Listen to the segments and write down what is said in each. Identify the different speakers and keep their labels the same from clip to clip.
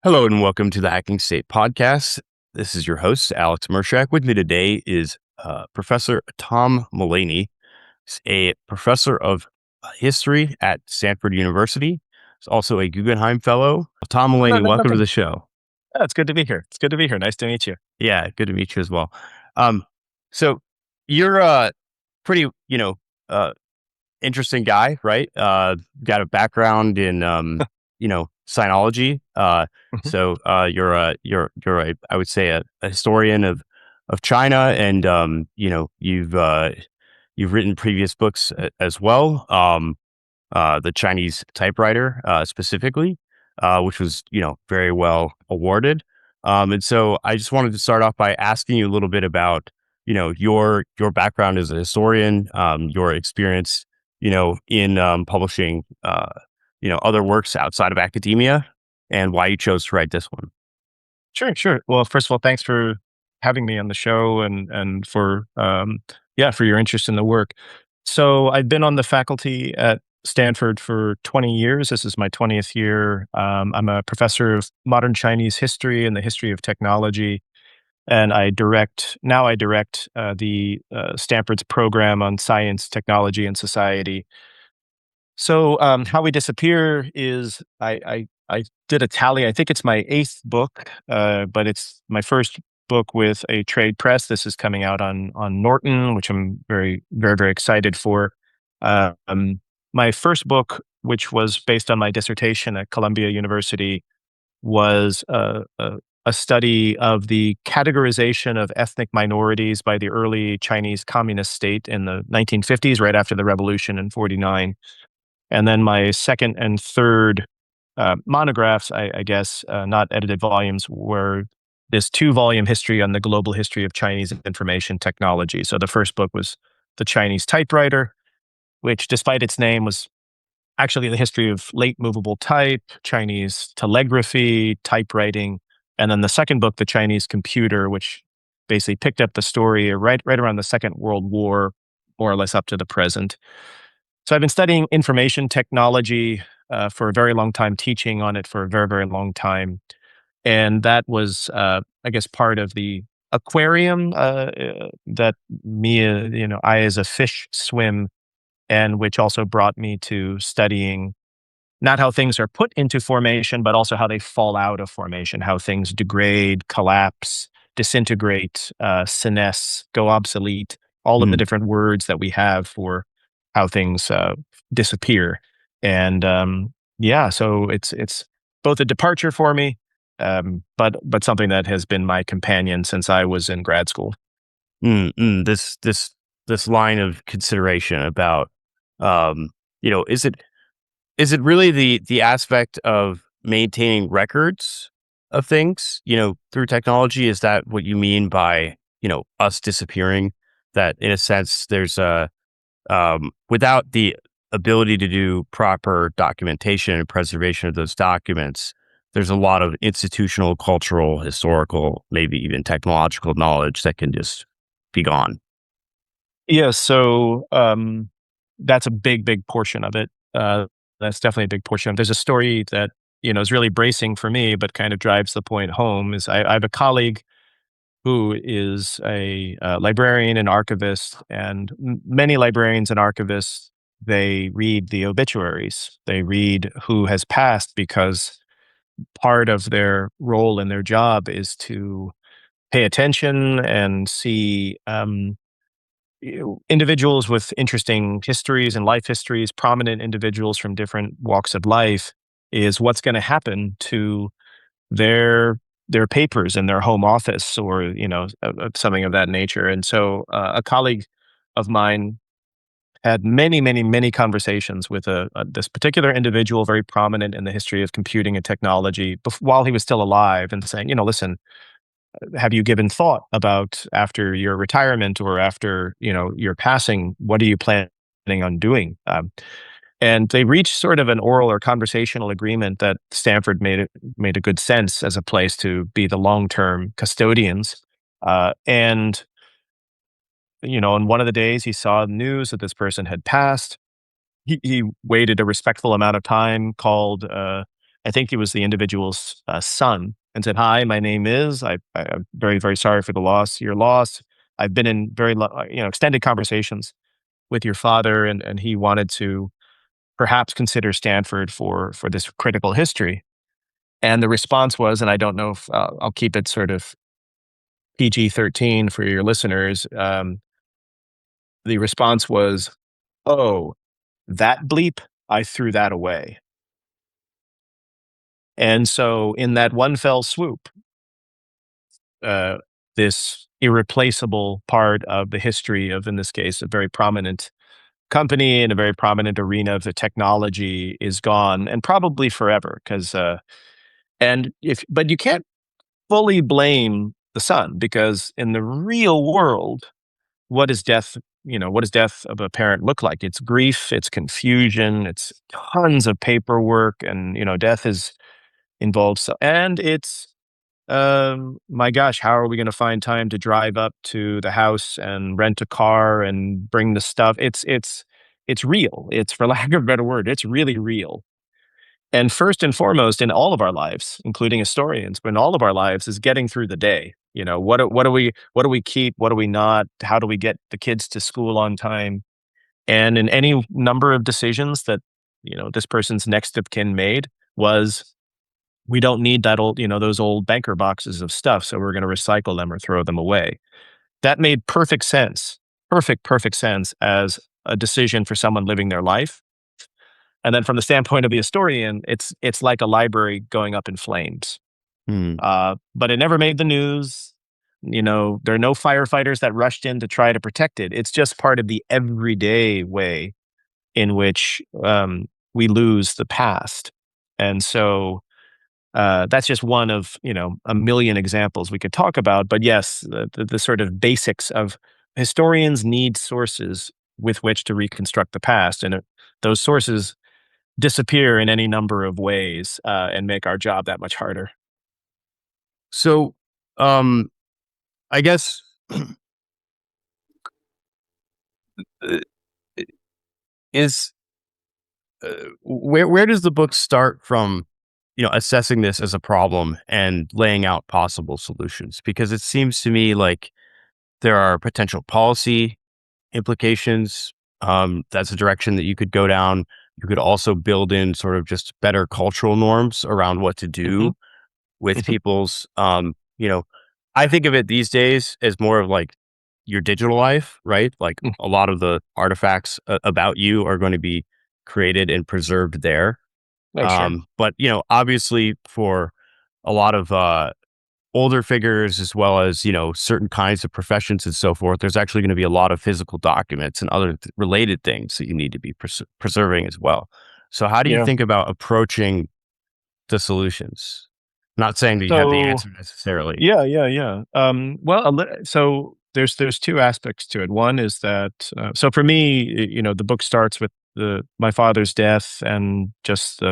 Speaker 1: Hello and welcome to the Hacking State podcast. This is your host, Alex Mershak. With me today is Professor Tom Mullaney. He's a professor of history at Stanford University. He's also a Guggenheim Fellow. Tom
Speaker 2: No,
Speaker 1: Mullaney,
Speaker 2: no,
Speaker 1: welcome to
Speaker 2: nothing.
Speaker 1: the show.
Speaker 2: Oh, it's good to be here. It's good to be here. Nice to meet you.
Speaker 1: Yeah, good to meet you as well. Um, so you're a pretty, uh, interesting guy, right? Got a background in, sinology.
Speaker 2: Mhm.
Speaker 1: You're I would say a historian of China, and you've written previous books as well. The Chinese Typewriter specifically, which was very well awarded. And so I just wanted to start off by asking you a little bit about your background as a historian, your experience in publishing other works outside of academia, and why you chose to write this one.
Speaker 2: Sure, sure. Well, first of all, thanks for having me on the show and for for your interest in the work. So I've been on the faculty at Stanford for 20 years. This is my 20th year. I'm a professor of modern Chinese history and the history of technology, and I direct the Stanford's program on science, technology, and society. So, how we disappear is I did a tally. I think it's my eighth book, but it's my first book with a trade press. This is coming out on Norton, which I'm very excited for. My first book, which was based on my dissertation at Columbia University, was a study of the categorization of ethnic minorities by the early Chinese Communist state in the 1950s, right after the revolution in '49. And then my second and third monographs, I guess, not edited volumes, were this two-volume history on the global history of Chinese information technology. So the first book was The Chinese Typewriter, which, despite its name, was actually the history of late movable type, Chinese telegraphy, typewriting. And then the second book, The Chinese Computer, which basically picked up the story right around the Second World War, more or less up to the present. So I've been studying information technology for a very long time, teaching on it for a very long time, and that was, I guess, part of the aquarium that I as a fish swim, and which also brought me to studying not how things are put into formation, but also how they fall out of formation, how things degrade, collapse, disintegrate, senesce, go obsolete, all of the
Speaker 1: Mm,
Speaker 2: different words that we have for how things disappear. And so it's both a departure for me, but something that has been my companion since I was in grad school.
Speaker 1: this line of consideration about um, is it really the aspect of maintaining records of things, through technology? Is that what you mean by, us disappearing? That in a sense, there's without the ability to do proper documentation and preservation of those documents, there's a lot of institutional, cultural, historical, maybe even technological knowledge that can just be gone.
Speaker 2: Yeah, so that's a big portion of it. That's definitely a big portion. There's a story that is really bracing for me, but kind of drives the point home. Is I have a colleague who is a librarian and archivist, and many librarians and archivists, they read the obituaries. They read who has passed because part of their role in their job is to pay attention and see individuals with interesting histories and life histories, prominent individuals from different walks of life, is what's going to happen to their their papers in their home office, or something of that nature. And so a colleague of mine had many conversations with this particular individual, very prominent in the history of computing and technology, while he was still alive, and saying, listen, have you given thought about, after your retirement or after your passing, what are you planning on doing? And they reached sort of an oral or conversational agreement that Stanford made a good sense as a place to be the long term custodians. And on one of the days, he saw news that this person had passed. He waited a respectful amount of time, called I think it was the individual's son, and said, "Hi, my name is. I'm very, very sorry for the loss, your loss. I've been in extended conversations with your father, and he wanted to perhaps consider Stanford for this critical history." And the response was, and I don't know if I'll keep it sort of PG-13 for your listeners. The response was, "Oh, that bleep, I threw that away." And so, in that one fell swoop, uh, this irreplaceable part of the history of, in this case, a very prominent company in a very prominent arena of the technology is gone, and probably forever. But you can't fully blame the son, because in the real world, what is death? What does death of a parent look like? It's grief, it's confusion, it's tons of paperwork, and death is involved. So, and it's my gosh, how are we going to find time to drive up to the house and rent a car and bring the stuff? It's real. It's, for lack of a better word, it's really real. And first and foremost in all of our lives, including historians, but in all of our lives, is getting through the day. What do we keep? What do we not? How do we get the kids to school on time? And in any number of decisions that this person's next of kin made was, we don't need that old, those old banker boxes of stuff, so we're going to recycle them or throw them away. That made perfect sense, perfect sense as a decision for someone living their life. And then from the standpoint of the historian, it's like a library going up in flames.
Speaker 1: Hmm.
Speaker 2: But it never made the news. There are no firefighters that rushed in to try to protect it. It's just part of the everyday way in which we lose the past. And so that's just one of a million examples we could talk about. But yes, the sort of basics of, historians need sources with which to reconstruct the past, and those sources disappear in any number of ways, and make our job that much harder.
Speaker 1: So, um, I guess uh, is where does the book start from? Assessing this as a problem and laying out possible solutions, because it seems to me like there are potential policy implications. That's a direction that you could go down. You could also build in sort of just better cultural norms around what to
Speaker 2: Hmm.
Speaker 1: do with people's, I think of it these days as more of like your digital life, right? Like a lot of the artifacts about you are going to be created and preserved there.
Speaker 2: Oh, sure.
Speaker 1: But obviously for a lot of older figures, as well as certain kinds of professions and so forth, there's actually going to be a lot of physical documents and other related things that you need to be preserving as well. So how do you
Speaker 2: Yeah.
Speaker 1: think about approaching the solutions? Not saying that you have the
Speaker 2: So
Speaker 1: answer necessarily.
Speaker 2: yeah, yeah, yeah. Well, so there's two aspects to it. One is that, so for me, the book starts with my father's death, and just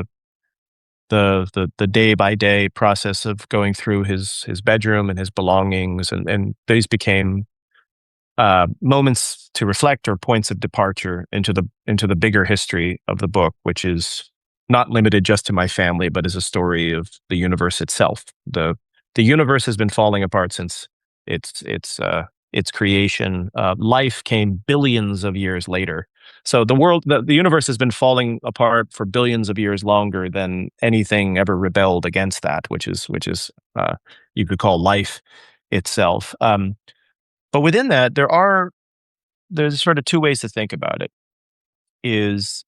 Speaker 2: the day by day process of going through his bedroom and his belongings, and these became moments to reflect, or points of departure into the bigger history of the book, which is not limited just to my family, but is a story of the universe itself. The universe has been falling apart since its creation. Life came billions of years later. So the universe has been falling apart for billions of years longer than anything ever rebelled against that, which is you could call life itself. But within that, there's sort of two ways to think about it. Is,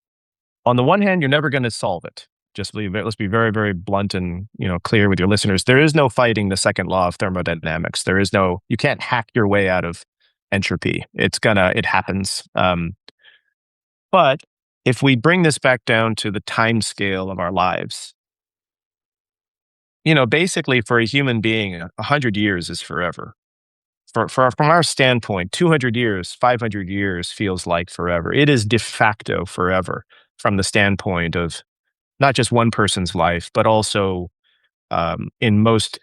Speaker 2: on the one hand, you're never going to solve it. Let's be very, very blunt and clear with your listeners. There is no fighting the second law of thermodynamics. You can't hack your way out of entropy. It happens. But if we bring this back down to the time scale of our lives, basically for a human being, 100 years is forever. From our standpoint, 200 years, 500 years feels like forever. It is de facto forever from the standpoint of not just one person's life, but also in most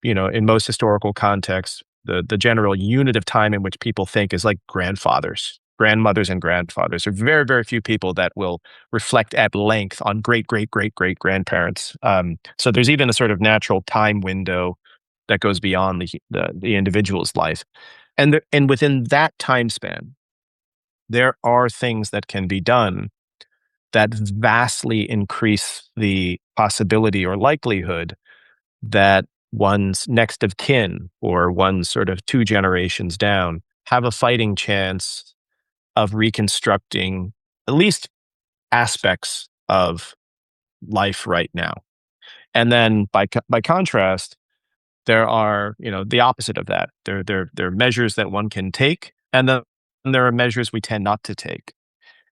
Speaker 2: historical contexts, the general unit of time in which people think is like grandfathers. grandmothers and grandfathers. There are very, very few people that will reflect at length on great, great, great, great grandparents. So there's even a sort of natural time window that goes beyond the individual's life. And within that time span, there are things that can be done that vastly increase the possibility or likelihood that one's next of kin or one's sort of two generations down have a fighting chance of reconstructing at least aspects of life right now. And then by contrast, there are, the opposite of that. There are measures that one can take, and then there are measures we tend not to take.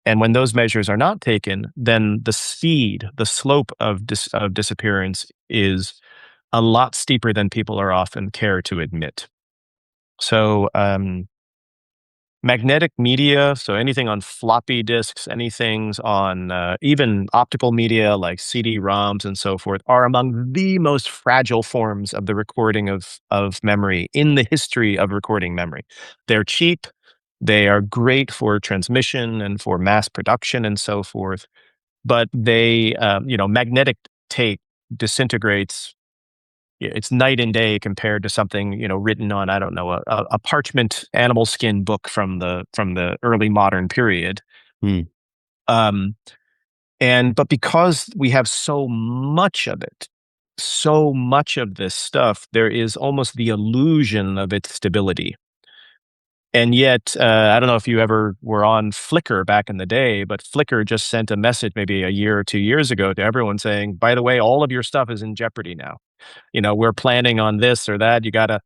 Speaker 2: And when those measures are not taken, then the slope of of disappearance is a lot steeper than people are often care to admit. So, magnetic media, so anything on floppy disks, anything on even optical media like CD-ROMs and so forth, are among the most fragile forms of the recording of memory in the history of recording memory. They're cheap, they are great for transmission and for mass production and so forth, but magnetic tape disintegrates. It's night and day compared to something, written on, I don't know, a parchment animal skin book from the early modern period.
Speaker 1: Hmm.
Speaker 2: Um, but because we have so much of it, so much of this stuff, there is almost the illusion of its stability. And yet, I don't know if you ever were on Flickr back in the day, but Flickr just sent a message maybe a year or 2 years ago to everyone saying, by the way, all of your stuff is in jeopardy now. We're planning on this or that. You gotta,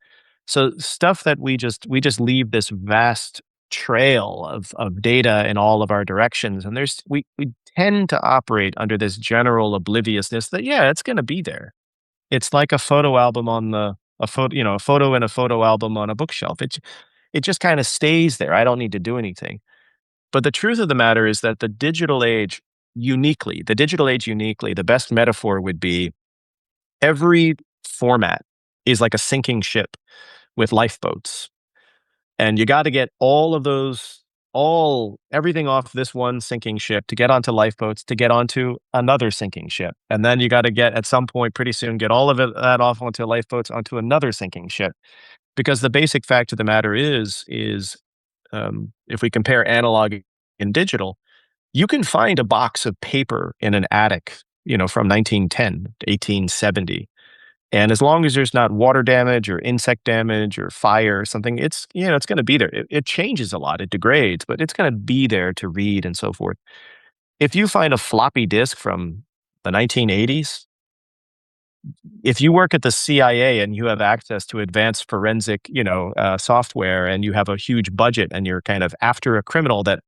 Speaker 2: so stuff that we just leave this vast trail of data in all of our directions. And we tend to operate under this general obliviousness that, yeah, it's gonna be there. It's like a photo album on a photo, a photo in a photo album on a bookshelf. It just kind of stays there. I don't need to do anything. But the truth of the matter is that the digital age uniquely, the best metaphor would be every format is like a sinking ship with lifeboats. And you got to get everything off this one sinking ship to get onto lifeboats to get onto another sinking ship. And then you got to get at some point pretty soon, get all of that off onto lifeboats onto another sinking ship. Because the basic fact of the matter is if we compare analog and digital, you can find a box of paper in an attic, from 1910 to 1870. And as long as there's not water damage or insect damage or fire or something, it's going to be there. It changes a lot, it degrades, but it's going to be there to read and so forth. If you find a floppy disk from the 1980s, if you work at the CIA and you have access to advanced forensic, software, and you have a huge budget and you're kind of after a criminal that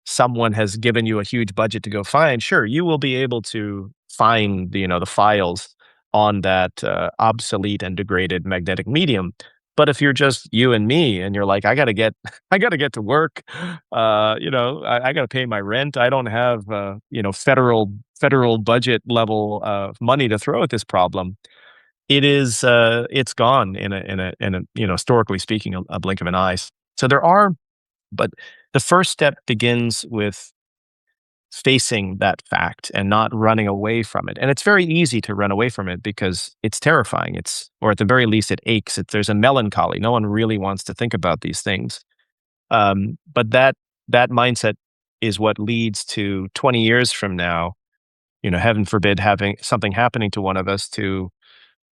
Speaker 2: someone has given you a huge budget to go find, sure, you will be able to find the files on that obsolete and degraded magnetic medium. But if you're just you and me, and you're like, I gotta get, I gotta get to work, I gotta pay my rent. I don't have, federal budget level money to throw at this problem. It's gone in a historically speaking, a blink of an eye. So but the first step begins with facing that fact and not running away from it. And it's very easy to run away from it because it's terrifying. Or at the very least, it aches. There's a melancholy. No one really wants to think about these things. But that mindset is what leads to 20 years from now, heaven forbid, having something happening to one of us, to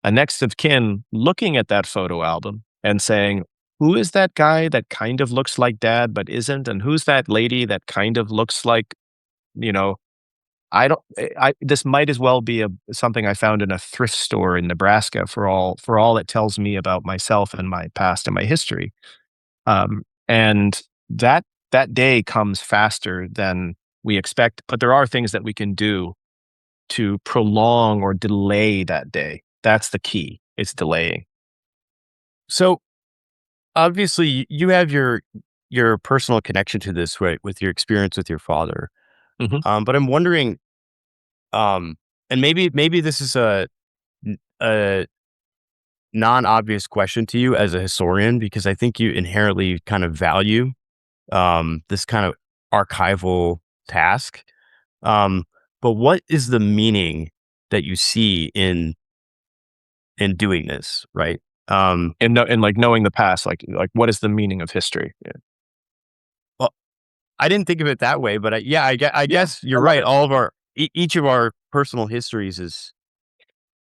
Speaker 2: a next of kin looking at that photo album and saying, who is that guy that kind of looks like dad but isn't? And who's that lady that kind of looks like, you know, I don't this might as well be something I found in a thrift store in Nebraska for all it tells me about myself and my past and my history. And that day comes faster than we expect, but there are things that we can do to prolong or delay that day. That's the key. It's delaying.
Speaker 1: So obviously, you have your personal connection to this, right, with your experience with your father.
Speaker 2: Mhm.
Speaker 1: But I'm wondering, um, and maybe this is a non-obvious question to you as a historian, because I think you inherently kind of value this kind of archival task. Um, but what is the meaning that you see in doing this, right? Um,
Speaker 2: And like knowing the past, like what is the meaning of history? Yeah.
Speaker 1: well, I didn't think of it that way, but yeah, I
Speaker 2: Yeah,
Speaker 1: guess you're
Speaker 2: I love
Speaker 1: right.
Speaker 2: it.
Speaker 1: All of our each of our personal histories is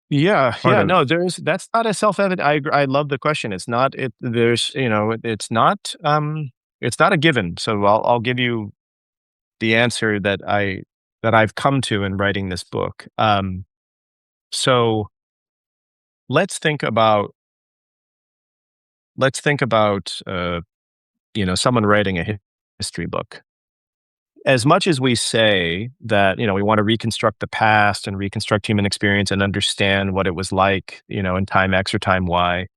Speaker 2: Yeah,
Speaker 1: part
Speaker 2: yeah,
Speaker 1: of.
Speaker 2: no, that's not a self-evident. I love the question. It's not it there's, it's not a given. So I'll give you the answer that I've come to in writing this book. So let's think about someone writing a history book. As much as we say that, we want to reconstruct the past and reconstruct human experience and understand what it was like, in time X or time Y,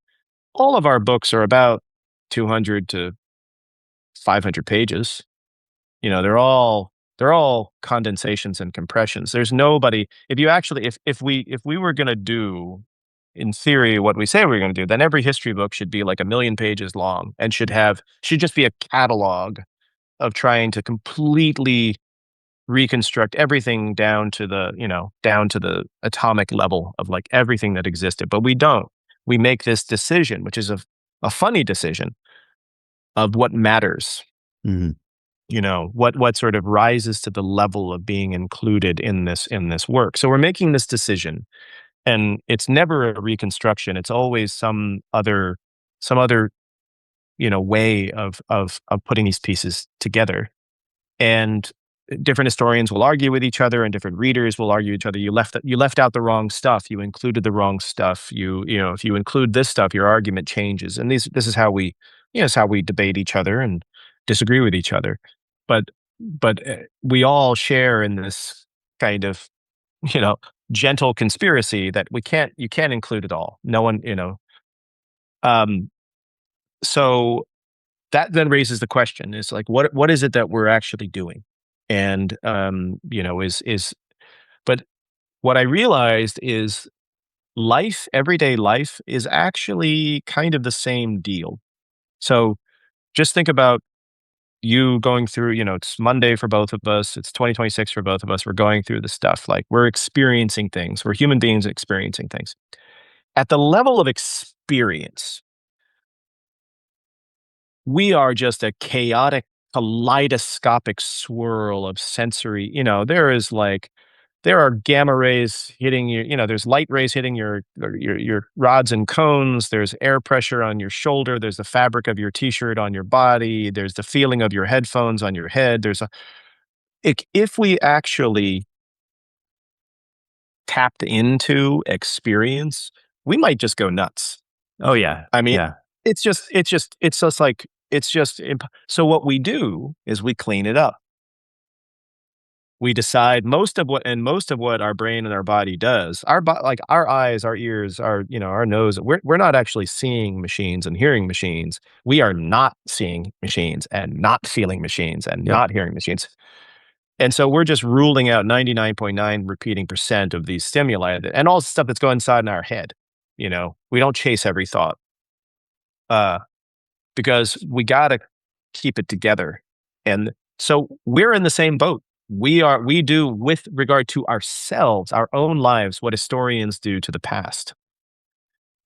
Speaker 2: all of our books are about 200 to 500 pages. They're all condensations and compressions. There's nobody if you actually if we were going to do in theory what we say we're going to do, then every history book should be like a million pages long and should just be a catalog of trying to completely reconstruct everything down to the atomic level of like everything that existed. But we don't. We make this decision, which is a funny decision of what matters,
Speaker 1: Mhm.
Speaker 2: what sort of rises to the level of being included in this work. So we're making this decision, and it's never a reconstruction. It's always some other way of putting these pieces together. And different historians will argue with each other, and different readers will argue with each other. You left out the wrong stuff. You included the wrong stuff. If you include this stuff, your argument changes. And this is how we debate each other and disagree with each other. But we all share in this kind of you know gentle conspiracy that you can't include it all. No one. Um, so that then raises the question: is like what is it that we're actually doing? And is but what I realized is everyday life is actually kind of the same deal. So just think about you going through, it's Monday for both of us, it's 2026 for both of us. We're going through the stuff, like we're experiencing things, we're human beings experiencing things. At the level of experience, we are just a chaotic, kaleidoscopic swirl of sensory. There are gamma rays hitting you. There's light rays hitting your rods and cones. There's air pressure on your shoulder. There's the fabric of your t-shirt on your body. There's the feeling of your headphones on your head. If we actually tapped into experience, we might just go nuts.
Speaker 1: Oh yeah,
Speaker 2: I mean,
Speaker 1: yeah,
Speaker 2: so what we do is we clean it up. We decide most of what our brain and our body does. Like our eyes, our ears, our nose. We're not actually seeing machines and hearing machines. We are not seeing machines and not feeling machines and
Speaker 1: yep.
Speaker 2: not hearing machines. And so we're just ruling out 99.9 repeating percent of these stimuli and all the stuff that's going inside in our head. We don't chase every thought. Because we got to keep it together. And so we're in the same boat. We do with regard to ourselves, our own lives, what historians do to the past.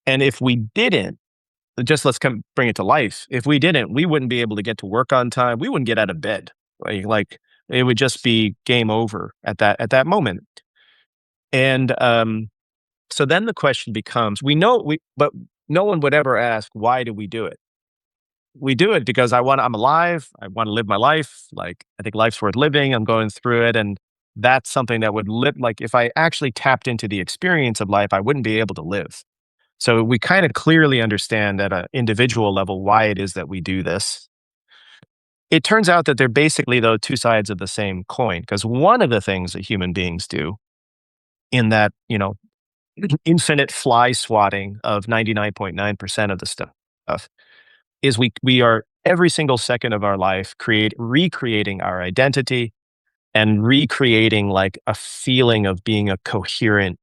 Speaker 2: And if we didn't, just let's bring it to life. If we didn't, we wouldn't be able to get to work on time. We wouldn't get out of bed. Like it would just be game over at that moment. And so then the question becomes: but no one would ever ask, why do we do it? We do it because I'm alive. I want to live my life. Like, I think life's worth living. I'm going through it. And that's something that would live. Like, if I actually tapped into the experience of life, I wouldn't be able to live. So we kind of clearly understand at an individual level why it is that we do this. It turns out that they're basically, though, two sides of the same coin, because one of the things that human beings do in that, infinite fly swatting of 99.9% of the stuff is we are every single second of our life recreating our identity and recreating like a feeling of being a coherent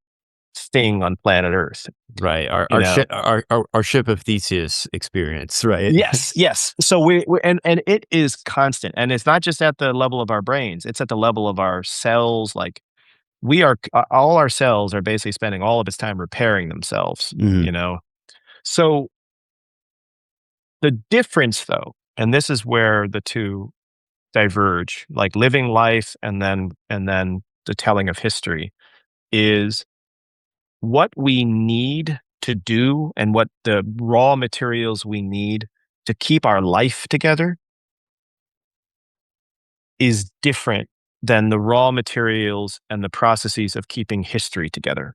Speaker 2: thing on planet Earth.
Speaker 1: Right.
Speaker 2: You know,
Speaker 1: Our ship of Theseus experience, right?
Speaker 2: yes, yes. So we and it is constant, and it's not just at the level of our brains; it's at the level of our cells. Like we are, all our cells are basically spending all of its time repairing themselves.
Speaker 1: Mhm.
Speaker 2: You know, so the difference, though, and this is where the two diverge, like living life and then the telling of history, is what we need to do and what the raw materials we need to keep our life together is different than the raw materials and the processes of keeping history together.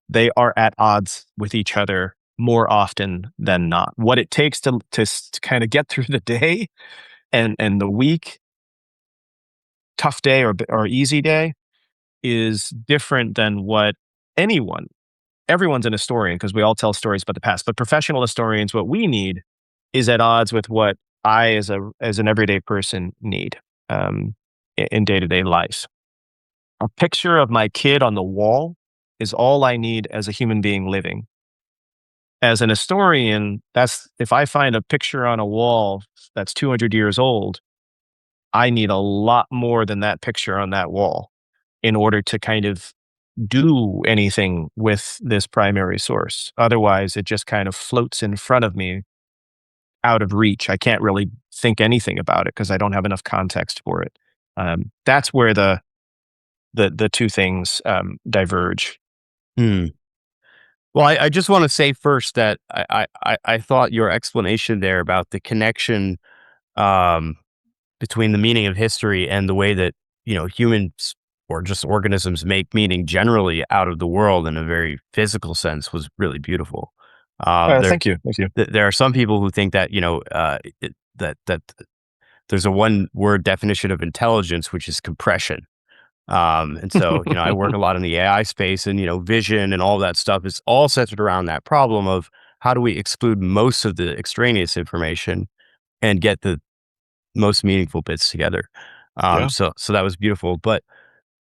Speaker 2: They are at odds with each other more often than not. What it takes to kind of get through the day and the week, tough day or easy day, is different than what anyone, everyone's an historian because we all tell stories about the past, but professional historians, what we need is at odds with what I, as an everyday person, need in day to day life. A picture of my kid on the wall is all I need as a human being living. As an historian, that's if I find a picture on a wall that's 200 years old, I need a lot more than that picture on that wall in order to kind of do anything with this primary source. Otherwise, it just kind of floats in front of me out of reach. I can't really think anything about it because I don't have enough context for it. That's where the two things diverge.
Speaker 1: Hmm. Well, I just want to say first that I thought your explanation there about the connection um, between the meaning of history and the way that humans or just organisms make meaning generally out of the world in a very physical sense was really beautiful. There
Speaker 2: Thank you, thank you.
Speaker 1: there are some people who think that that there's a one word definition of intelligence, which is compression. And so, I work a lot in the AI space and, vision and all that stuff is all centered around that problem of how do we exclude most of the extraneous information and get the most meaningful bits together.
Speaker 2: Yeah,
Speaker 1: So that was beautiful. But,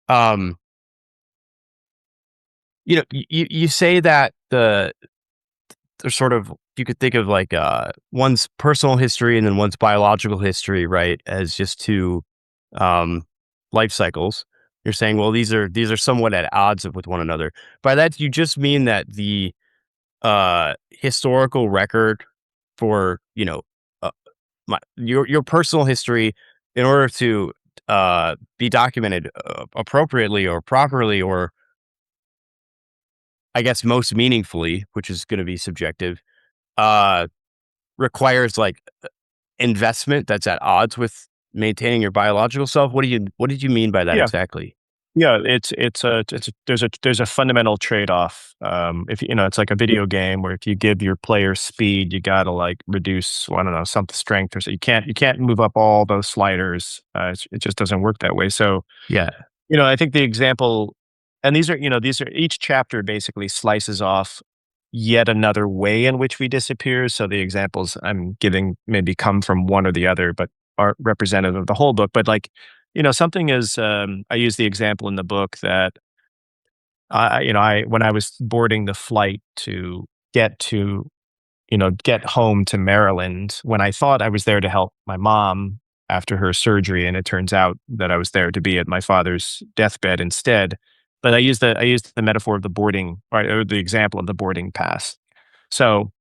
Speaker 1: um, you say that there's sort of, you could think of like, one's personal history and then one's biological history, right? As just two, um, life cycles. You're saying, well, these are somewhat at odds with one another. By that, you just mean that the historical record for uh, your personal history, in order to be documented appropriately or properly, or I guess most meaningfully, which is going to be subjective, uh, requires like investment that's at odds with maintaining your biological self. What did you mean by that
Speaker 2: yeah.
Speaker 1: exactly?
Speaker 2: Yeah, there's a fundamental trade-off. If it's like a video game where if you give your player speed, you gotta like reduce, I don't know, some strength, or so you can't move up all those sliders. It just doesn't work that way. So
Speaker 1: Yeah.
Speaker 2: I think the example, and these are each chapter basically slices off yet another way in which we disappear. So the examples I'm giving maybe come from one or the other, but aren't representative of the whole book. But like, something is, I use the example in the book that I when I was boarding the flight to get to get home to Maryland, when I thought I was there to help my mom after her surgery, and it turns out that I was there to be at my father's deathbed instead. But I used the metaphor of the boarding, right, or the example of the boarding pass. So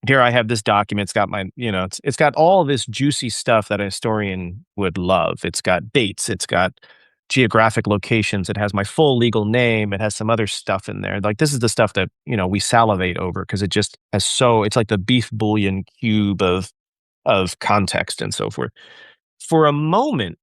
Speaker 2: here I have this document. It's got it's got all this juicy stuff that a historian would love. It's got dates. It's got geographic locations. It has my full legal name. It has some other stuff in there. Like this is the stuff that we salivate over because it just has it's like the beef bouillon cube of context and so forth. For a moment,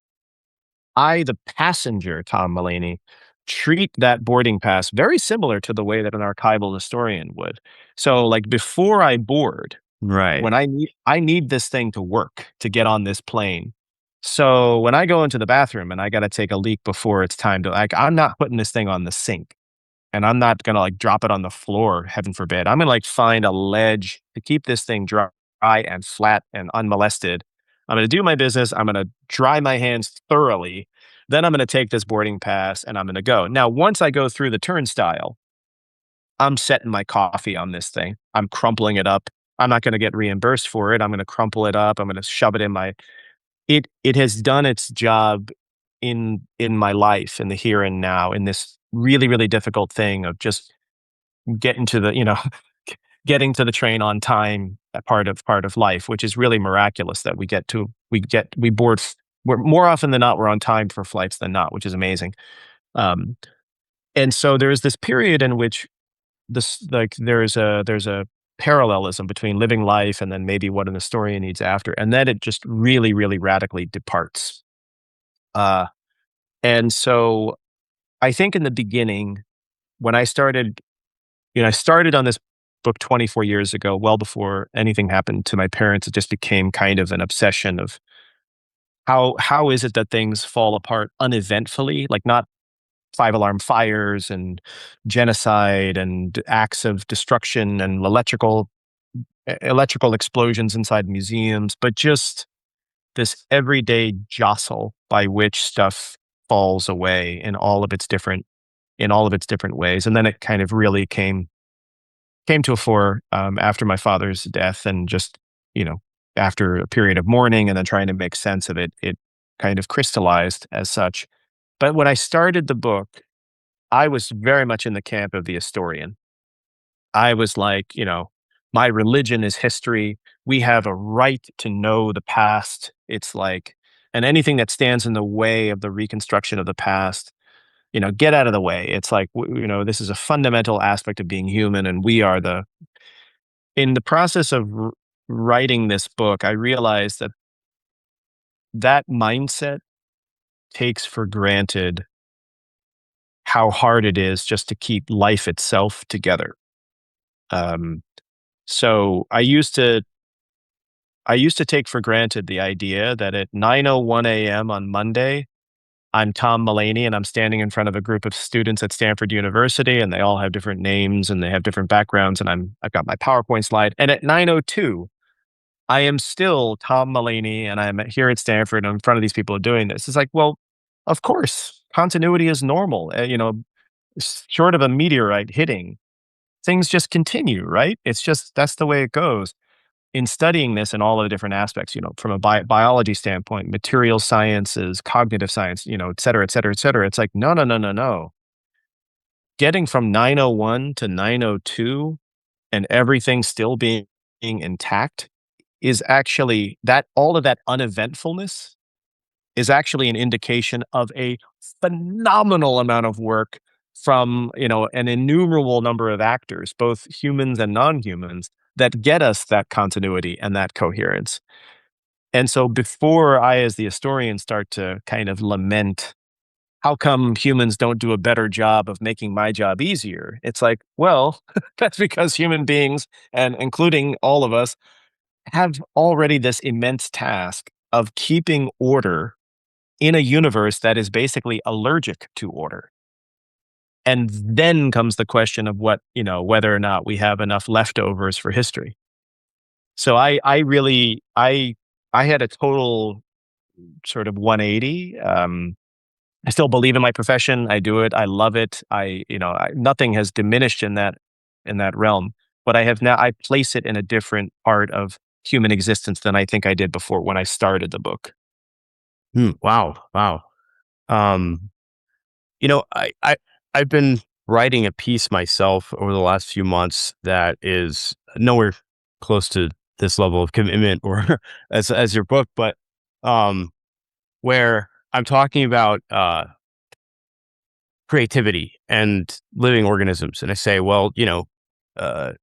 Speaker 2: I, the passenger, Tom Mullaney, treat that boarding pass very similar to the way that an archival historian would. So, like before I board,
Speaker 1: Right.
Speaker 2: when I need this thing to work to get on this plane. So when I go into the bathroom and I got to take a leak before it's time to, like, I'm not putting this thing on the sink and I'm not gonna like drop it on the floor, heaven forbid. I'm gonna like find a ledge to keep this thing dry and flat and unmolested. I'm gonna do my business. I'm gonna dry my hands thoroughly. Then I'm gonna take this boarding pass and I'm gonna go. Now, once I go through the turnstile, I'm setting my coffee on this thing. I'm crumpling it up. I'm not going to get reimbursed for it. I'm going to crumple it up. I'm going to shove it in my it has done its job in my life, in the here and now, in this really, really difficult thing of just getting to the, getting to the train on time, part of life, which is really miraculous that we board we're more often than not, we're on time for flights than not, which is amazing. Um, and so there's this period in which this like there's a parallelism between living life and then maybe what an historian needs after, and then it just really, really radically departs. Uh, and so I think in the beginning, when I started on this book 24 years ago, well before anything happened to my parents. It just became kind of an obsession of how is it that things fall apart uneventfully, like not five-alarm fires and genocide and acts of destruction and electrical explosions inside museums, but just this everyday jostle by which stuff falls away in all of its different ways. And then it kind of really came to a fore after my father's death, and just you know after a period of mourning and then trying to make sense of it, it kind of crystallized as such. But when I started the book, I was very much in the camp of the historian. I was like, my religion is history. We have a right to know the past. It's like, and anything that stands in the way of the reconstruction of the past, get out of the way. It's like, this is a fundamental aspect of being human. And in the process of writing this book, I realized that that mindset takes for granted how hard it is just to keep life itself together. Um, so I used to take for granted the idea that at 9:01 a.m. on Monday, I'm Tom Mullaney and I'm standing in front of a group of students at Stanford University, and they all have different names and they have different backgrounds, and I've got my PowerPoint slide. And at 9:02, I am still Tom Mullaney and I'm here at Stanford and in front of these people doing this. It's like, well, of course, continuity is normal. Short of a meteorite hitting, things just continue, right? It's just that's the way it goes. In studying this in all of the different aspects, from a biology standpoint, material sciences, cognitive science, et cetera, et cetera, et cetera. It's like, no, no, no, no, no. Getting from 9:01 to 9:02 and everything still being intact is actually that all of that uneventfulness is actually an indication of a phenomenal amount of work from, an innumerable number of actors, both humans and non-humans, that get us that continuity and that coherence. And so before I, as the historian, start to kind of lament, how come humans don't do a better job of making my job easier? It's like, well, that's because human beings, and including all of us, have already this immense task of keeping order in a universe that is basically allergic to order. And then comes the question of whether or not we have enough leftovers for history. So I had a total sort of 180. I still believe in my profession. I do it. I love it. Nothing has diminished in that realm, but I place it in a different part of human existence than I think I did before when I started the book.
Speaker 1: Wow. Wow. Um, I've been writing a piece myself over the last few months that is nowhere close to this level of commitment or as your book, but um, where I'm talking about creativity and living organisms, and I say, well, uh,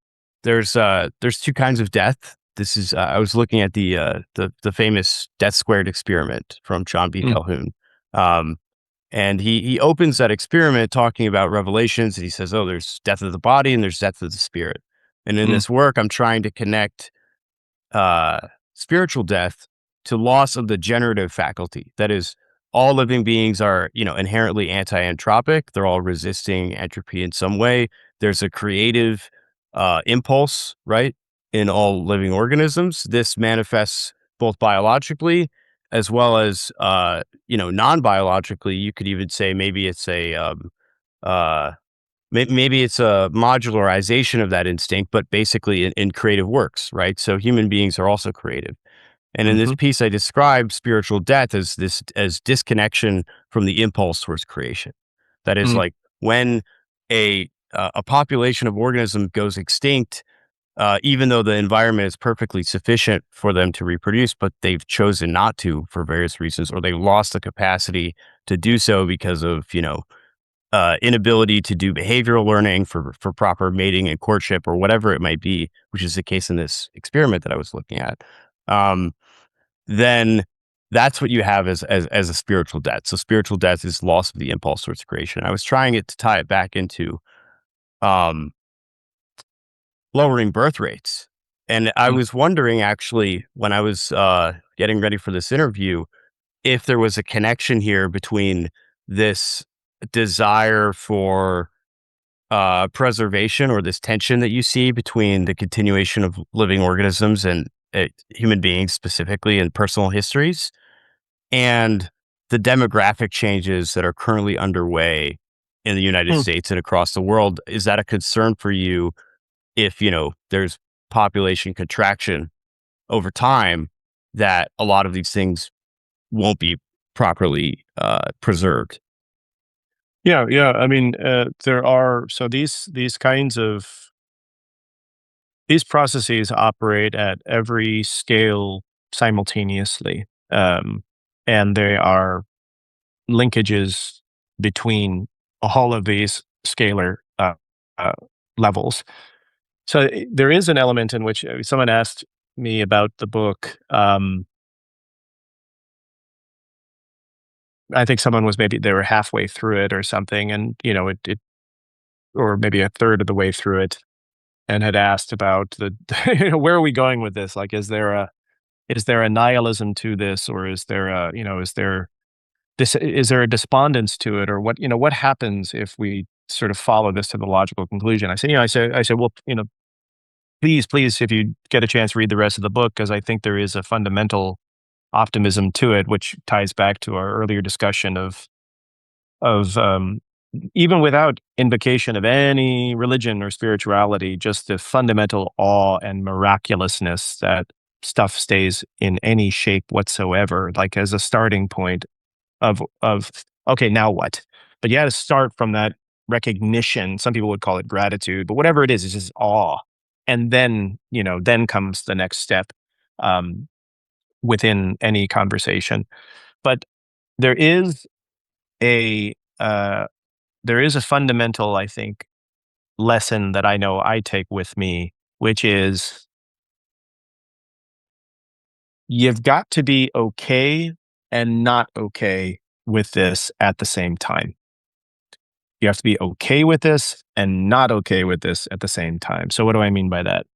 Speaker 1: there's two kinds of death. This is I was looking at the famous death squared experiment from John B.
Speaker 2: Mm,
Speaker 1: Calhoun. Um, and he opens that experiment talking about revelations, and he says, "Oh, there's death of the body and there's death of the spirit." And in
Speaker 2: mm,
Speaker 1: this work, I'm trying to connect uh, spiritual death to loss of the generative faculty. That is, all living beings are, inherently anti-entropic. They're all resisting entropy in some way. There's a creative impulse, right, in all living organisms. This manifests both biologically as well as, non-biologically. You could even say maybe it's a maybe it's a modularization of that instinct, but basically in creative works, right? So human beings are also creative. And in this
Speaker 2: Mhm,
Speaker 1: piece, I describe spiritual death as disconnection from the impulse towards creation. That is
Speaker 2: mm,
Speaker 1: like when a population of organisms goes extinct, even though the environment is perfectly sufficient for them to reproduce, but they've chosen not to for various reasons, or they lost the capacity to do so because of inability to do behavioral learning for proper mating and courtship or whatever it might be, which is the case in this experiment that I was looking at. Um, then that's what you have as a spiritual death. So spiritual death is loss of the impulse towards creation. I was trying it to tie it back into um, lowering birth rates, and I
Speaker 2: mm.
Speaker 1: was wondering actually when I was getting ready for this interview if there was a connection here between this desire for preservation or this tension that you see between the continuation of living organisms and human beings specifically and personal histories and the demographic changes that are currently underway in the United
Speaker 2: Hmm.
Speaker 1: States and across the world. Is that a concern for you if, there's population contraction over time that a lot of these things won't be properly preserved?
Speaker 2: Yeah, yeah. I mean, there are so these kinds of these processes operate at every scale simultaneously, and they are linkages between all of these scalar uh, levels. So there is an element in which someone asked me about the book. I think someone was maybe they were halfway through it or something, and it or maybe a third of the way through it, and had asked about the where are we going with this? Like, is there a nihilism to this, or is there a is there a despondence to it, or what happens if we sort of follow this to the logical conclusion? I said, well, please, if you get a chance, read the rest of the book because I think there is a fundamental optimism to it, which ties back to our earlier discussion of even without invocation of any religion or spirituality, just the fundamental awe and miraculousness that stuff stays in any shape whatsoever, like as a starting point of okay, now what? But you had to start from that recognition. Some people would call it gratitude, but whatever it is, it's just awe. And then, then comes the next step um, within any conversation. But there is a uh, there is a fundamental, I think, lesson that I know I take with me, which is you've got to be okay and not okay with this at the same time. You have to be okay with this and not okay with this at the same time. So what do I mean by that?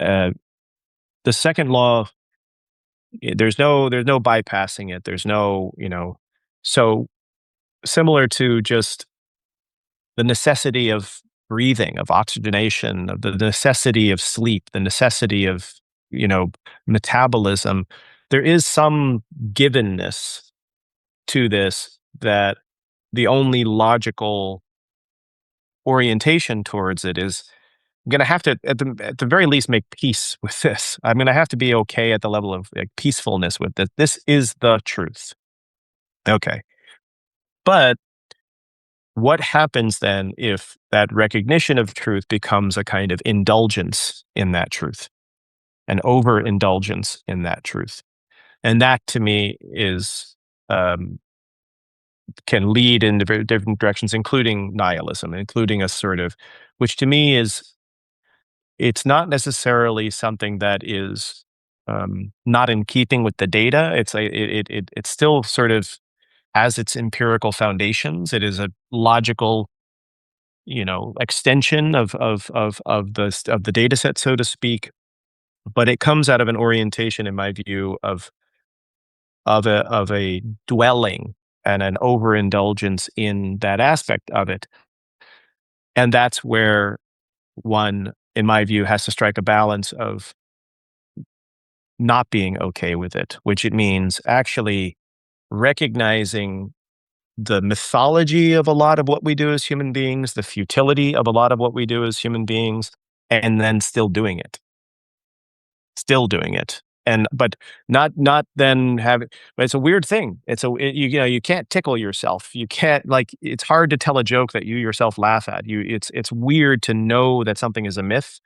Speaker 2: Uh, the second law, there's no bypassing it. There's no, so similar to just the necessity of breathing, of oxygenation, of the necessity of sleep, the necessity of, you know, metabolism. There is some givenness to this that the only logical orientation towards it is I'm gonna have to, at the very least, make peace with this. I'm gonna have to be okay at the level of like, peacefulness with this. This is the truth. Okay. But what happens then if that recognition of truth becomes a kind of indulgence in that truth, an overindulgence in that truth? And that to me is um, can lead in very different directions, including nihilism, including a sort of, which to me is it's not necessarily something that is not in keeping with the data. It still sort of has its empirical foundations. It is a logical, extension of the data set, so to speak. But it comes out of an orientation, in my view, of a dwelling and an overindulgence in that aspect of it. And that's where one, in my view, has to strike a balance of not being okay with it, which it means actually recognizing the mythology of a lot of what we do as human beings, the futility of a lot of what we do as human beings, and then still doing it. And but not then have but it's a weird thing. You know, you can't tickle yourself. You can't like it's hard to tell a joke that you yourself laugh at. It's weird to know that something is a myth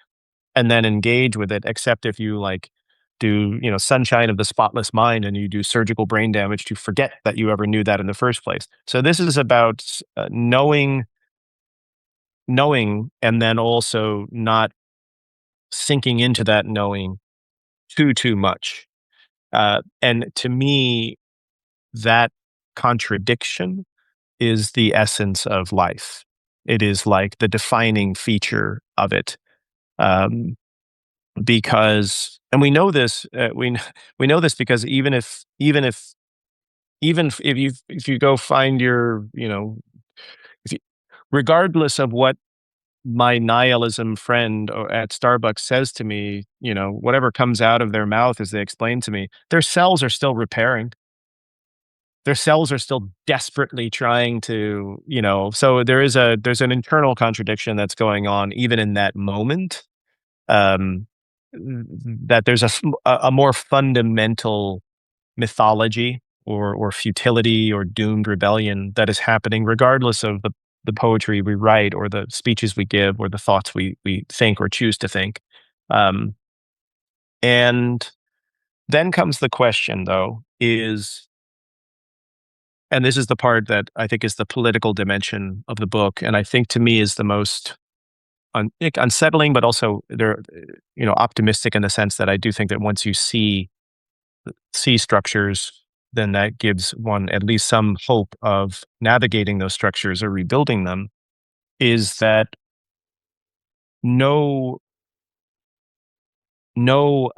Speaker 2: and then engage with it, except if you like do, you know, sunshine of the spotless mind and you do surgical brain damage to forget that you ever knew that in the first place. So this is about knowing, and then also not sinking into that knowing too much. And to me, that contradiction is the essence of life. It is like the defining feature of it. Um, because, and we know this, we know this because if you go find your, you know, if you, regardless of what my nihilism friend at Starbucks says to me, you know, whatever comes out of their mouth as they explain to me, their cells are still repairing. Their cells are still desperately trying to, you know, so there's an internal contradiction that's going on even in that moment. Um, that there's a more fundamental mythology or futility or doomed rebellion that is happening regardless of the poetry we write or the speeches we give or the thoughts we think or choose to think. Um, and then comes the question though is, and this is the part that I think is the political dimension of the book, and I think to me is the most unsettling, but also there, you know, optimistic in the sense that I do think that once you see structures, then that gives one at least some hope of navigating those structures or rebuilding them, is that no no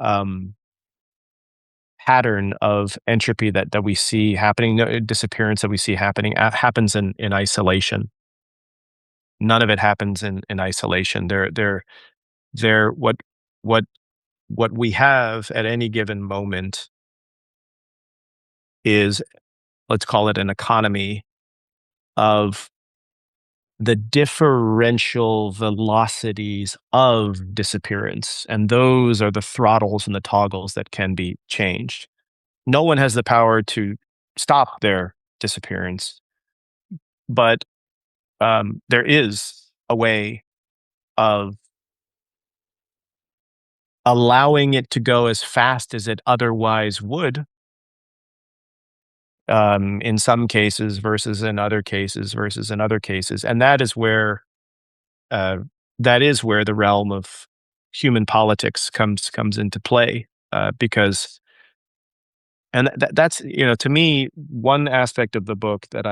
Speaker 2: pattern of entropy that we see happening, no disappearance that we see happening happens in isolation. None of it happens in isolation. They're what what we have at any given moment is, let's call it an economy of the differential velocities of disappearance. And those are the throttles and the toggles that can be changed. No one has the power to stop their disappearance, but there is a way of allowing it to go as fast as it otherwise would, in some cases versus in other cases versus in other cases. And uh, that is where the realm of human politics comes into play, because and that's, you know, to me one aspect of the book that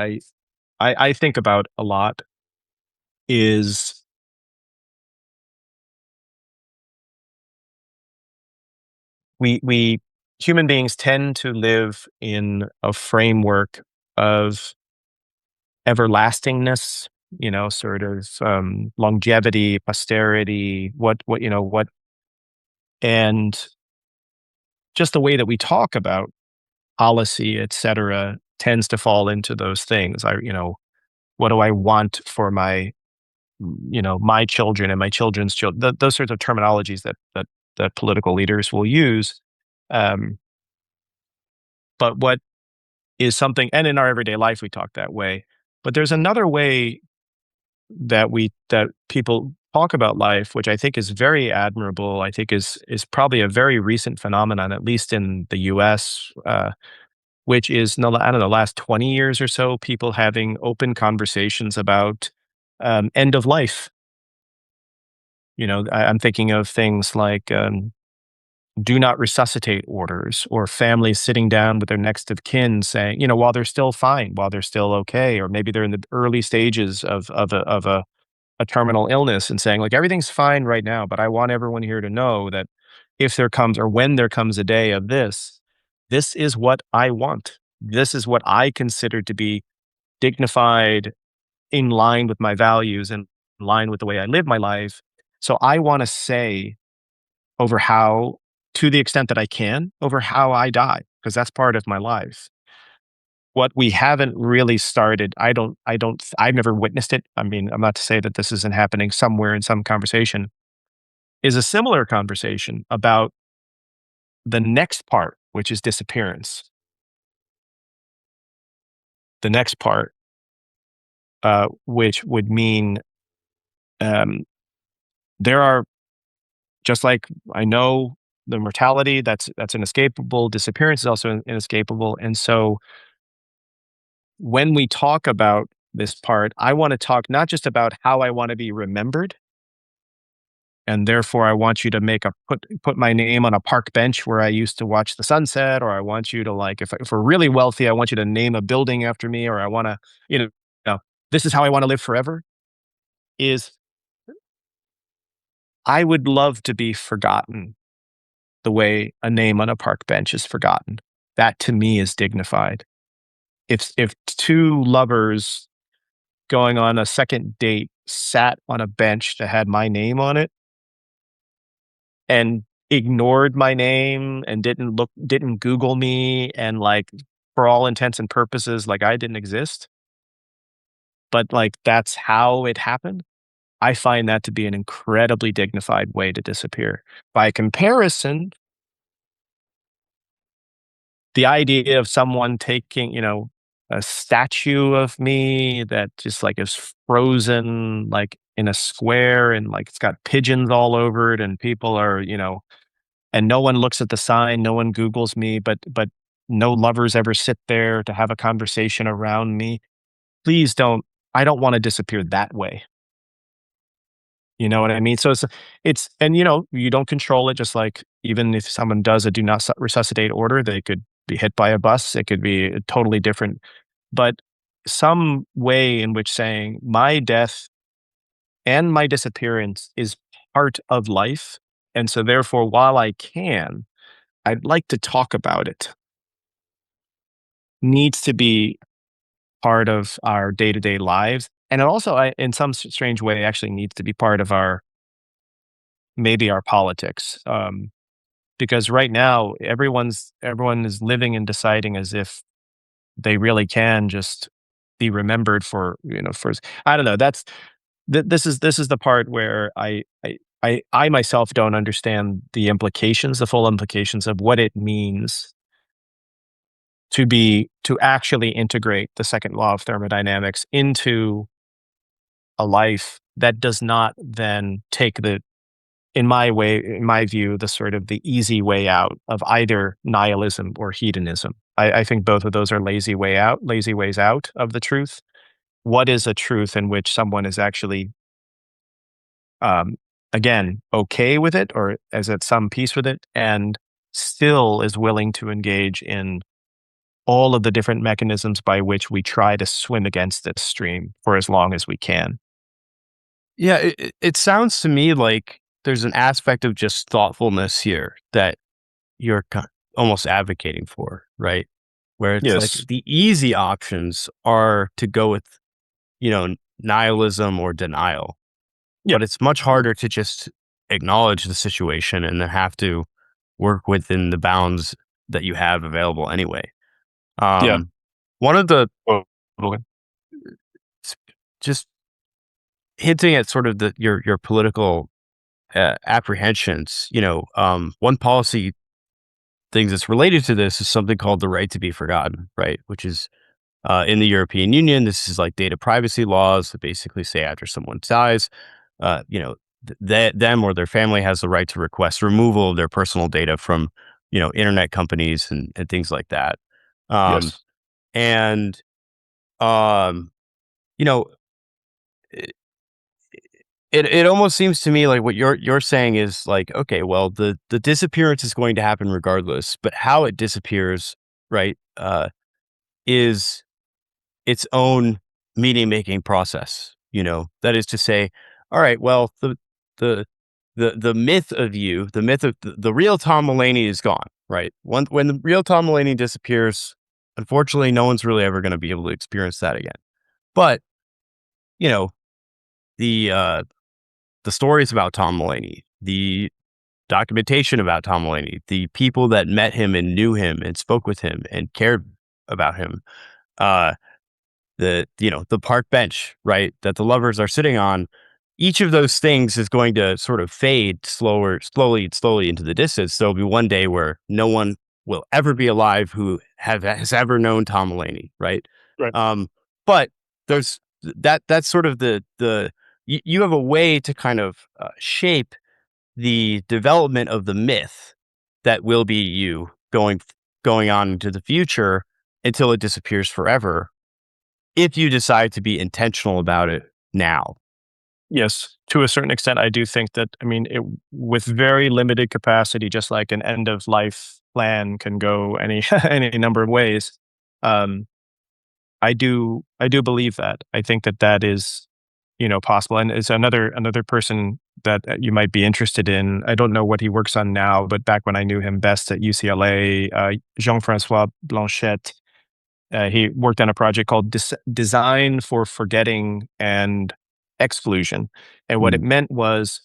Speaker 2: I think about a lot is we human beings tend to live in a framework of everlastingness, you know, sort of longevity, posterity, what you know what, and just the way that we talk about policy, et cetera, tends to fall into those things. You know, what do I want for my, you know, my children and my children's children? Those sorts of terminologies that political leaders will use. Um, but what is something, and in our everyday life we talk that way. But there's another way that people talk about life, which I think is very admirable. I think is probably a very recent phenomenon, at least in the U.S. Which is, no, I don't know, last 20 years or so, people having open conversations about end of life. You know, I'm thinking of things like do not resuscitate orders, or families sitting down with their next of kin saying, you know, while they're still fine, while they're still okay, or maybe they're in the early stages of a terminal illness and saying, like, everything's fine right now, but I want everyone here to know that if there comes or when there comes a day of this, this is what I want. This is what I consider to be dignified, in line with my values and in line with the way I live my life. So I want to say over how, to the extent that I can, over how I die, because that's part of my life. what we haven't really started, I've never witnessed it. I mean, I'm not to say that this isn't happening somewhere in some conversation, is a similar conversation about the next part, which is disappearance. The next part, which would mean um, there are, just like I know the mortality, that's inescapable. Disappearance is also inescapable. And so when we talk about this part, I want to talk not just about how I want to be remembered, and therefore I want you to put my name on a park bench where I used to watch the sunset, or I want you to, like, if we're really wealthy, I want you to name a building after me, or I want to, you know, no, this is how I want to live forever. Is I would love to be forgotten the way a name on a park bench is forgotten. That to me is dignified. If two lovers going on a second date sat on a bench that had my name on it and ignored my name and didn't Google me, and, like, for all intents and purposes, like I didn't exist, but, like, that's how it happened, I find that to be an incredibly dignified way to disappear. By comparison, the idea of someone taking, a statue of me that just, like, is frozen, like, in a square, and, like, it's got pigeons all over it, and people are, and no one looks at the sign, no one Googles me, but no lovers ever sit there to have a conversation around me. Please don't. I don't wanna disappear that way. You know what I mean? So it's and, you don't control it, just like even if someone does a do not resuscitate order, they could be hit by a bus, it could be totally different. But some way in which saying my death and my disappearance is part of life, and so therefore, while I can, I'd like to talk about it, needs to be part of our day-to-day lives, and it also, in some strange way, actually needs to be part of our maybe our politics, because right now everyone is living and deciding as if they really can just be remembered for, for I don't know. This is the part where I myself don't understand the full implications of what it means to actually integrate the second law of thermodynamics into a life that does not then take in my view, the sort of the easy way out of either nihilism or hedonism. I think both of those are lazy ways out of the truth. What is a truth in which someone is actually, um, again, okay with it, or is at some peace with it, and still is willing to engage in all of the different mechanisms by which we try to swim against this stream for as long as we can.
Speaker 1: Yeah, it sounds to me like there's an aspect of just thoughtfulness here that you're almost advocating for, right? Where it's like
Speaker 2: Yes.
Speaker 1: the easy options are to go with, nihilism or denial,
Speaker 2: Yeah.
Speaker 1: but it's much harder to just acknowledge the situation and then have to work within the bounds that you have available anyway.
Speaker 2: Yeah.
Speaker 1: Um, one of the
Speaker 2: Totally.
Speaker 1: s- just hinting at sort of your political apprehensions, one policy thing that's related to this is something called the right to be forgotten, right? Which is in the European Union, this is like data privacy laws that basically say after someone dies, them or their family has the right to request removal of their personal data from, internet companies and things like that. Um,
Speaker 2: Yes.
Speaker 1: and, um, you know, it almost seems to me like what you're saying is like, okay, well, the disappearance is going to happen regardless, but how it disappears, right, is its own meaning making process. That is to say, all right, well, the the myth of you, the myth of the real Tom Mullaney is gone, right? When the real Tom Mullaney disappears, unfortunately, no one's really ever going to be able to experience that again. But you know, the stories about Tom Mullaney, the documentation about Tom Mullaney, the people that met him and knew him and spoke with him and cared about him, uh, the park bench, right, that the lovers are sitting on, each of those things is going to sort of fade slowly into the distance. There'll be one day where no one will ever be alive who has ever known Tom Mullaney, right?
Speaker 2: Right.
Speaker 1: Um, but there's that's sort of you have a way to kind of shape the development of the myth that will be you going on into the future until it disappears forever if you decide to be intentional about it now.
Speaker 2: Yes, to a certain extent, I do think that. I mean, with very limited capacity, just like an end of life plan can go any any number of ways. Um, I do believe that. I think that that is, possible. And it's another person that you might be interested in. I don't know what he works on now, but back when I knew him best at UCLA, Jean-Francois Blanchette, he worked on a project called Design for Forgetting and Exclusion. And what it
Speaker 1: Mm,
Speaker 2: meant was,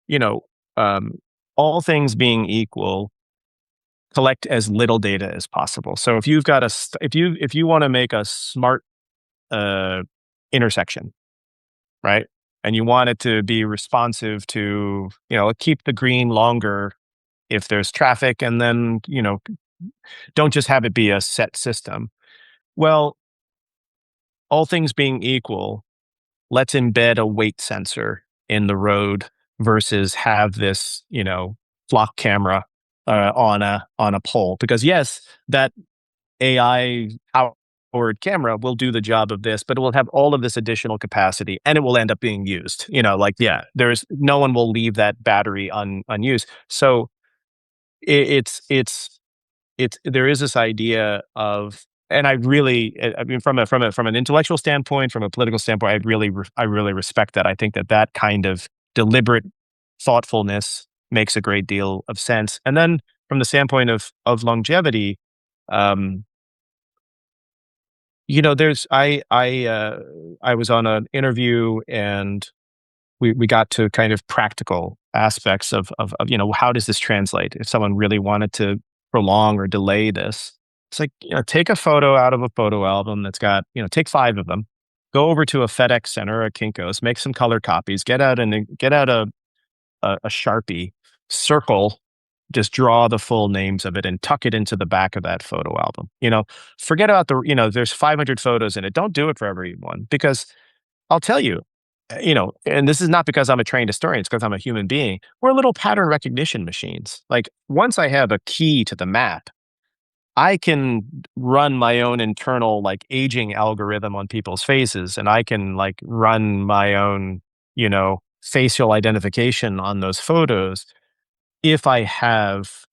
Speaker 2: you know, um, all things being equal, collect as little data as possible. So if you've got if you want to make a smart uh, intersection, right? And you want it to be responsive to, keep the green longer if there's traffic, and then, don't just have it be a set system. Well, all things being equal, let's embed a weight sensor in the road versus have this, flock camera on a pole. Because yes, that AI powered camera will do the job of this, but it will have all of this additional capacity and it will end up being used. Like
Speaker 1: yeah.
Speaker 2: there's no one will leave that battery unused. So it's there is this idea of, and I mean, from an intellectual standpoint, from a political standpoint, I really respect that. I think that that kind of deliberate thoughtfulness makes a great deal of sense. And then from the standpoint of longevity, um, there's I was on an interview, and we got to kind of practical aspects of how does this translate if someone really wanted to prolong or delay this. It's like, take a photo out of a photo album that's got, take 5 of them, go over to a FedEx Center or a Kinko's, make some color copies, get out a Sharpie, circle, just draw the full names of it and tuck it into the back of that photo album. Forget about there's 500 photos in it. Don't do it for everyone, because I'll tell you, and this is not because I'm a trained historian, it's because I'm a human being. We're little pattern recognition machines. Like, once I have a key to the map, I can run my own internal, like, aging algorithm on people's faces, and I can, like, run my own, facial identification on those photos if I have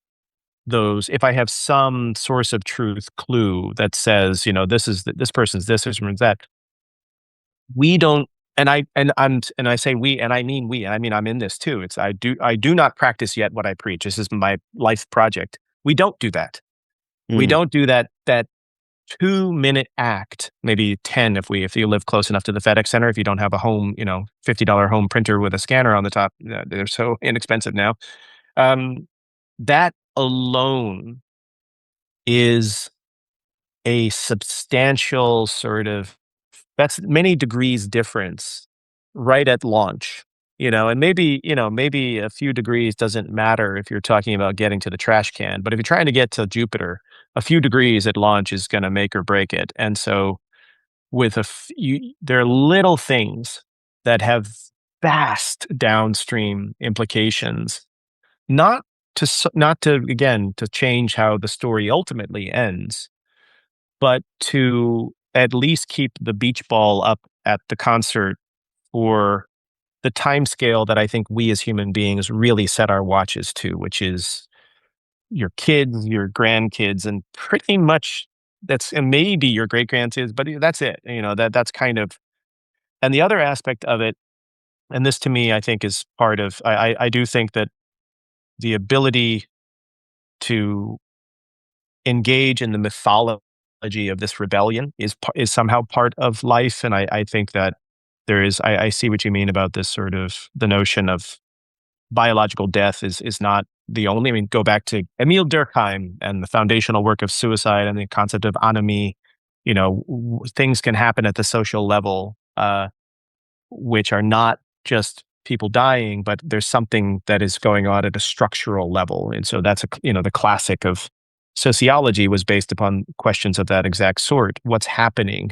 Speaker 2: if I have some source of truth clue that says, this person's this person's that. We don't, and I say we, and I mean we, and I mean I'm in this too. I do not practice yet what I preach. This is my life project. We don't do that. We
Speaker 1: Mm,
Speaker 2: don't do that 2-minute act, maybe 10 if you live close enough to the FedEx Center, if you don't have a home, $50 home printer with a scanner on the top. They're so inexpensive now. Um, that alone is a substantial sort of, that's many degrees difference right at launch. And maybe a few degrees doesn't matter if you're talking about getting to the trash can, but if you're trying to get to Jupiter, a few degrees at launch is going to make or break it. And so, there are little things that have vast downstream implications, not not to, again, to change how the story ultimately ends, but to at least keep the beach ball up at the concert for the time scale that I think we as human beings really set our watches to, which is your kids, your grandkids, and pretty much and maybe your great grandkids, but that's it. That's kind of, and the other aspect of it, and this to me, I think, is part of, I do think that the ability to engage in the mythology of this rebellion is somehow part of life. And I think that I see what you mean about this sort of, the notion of biological death is not the only. I mean, go back to Emile Durkheim and the foundational work of suicide and the concept of anomie. things can happen at the social level, which are not just people dying, but there's something that is going on at a structural level. And so that's the classic of sociology was based upon questions of that exact sort. What's happening,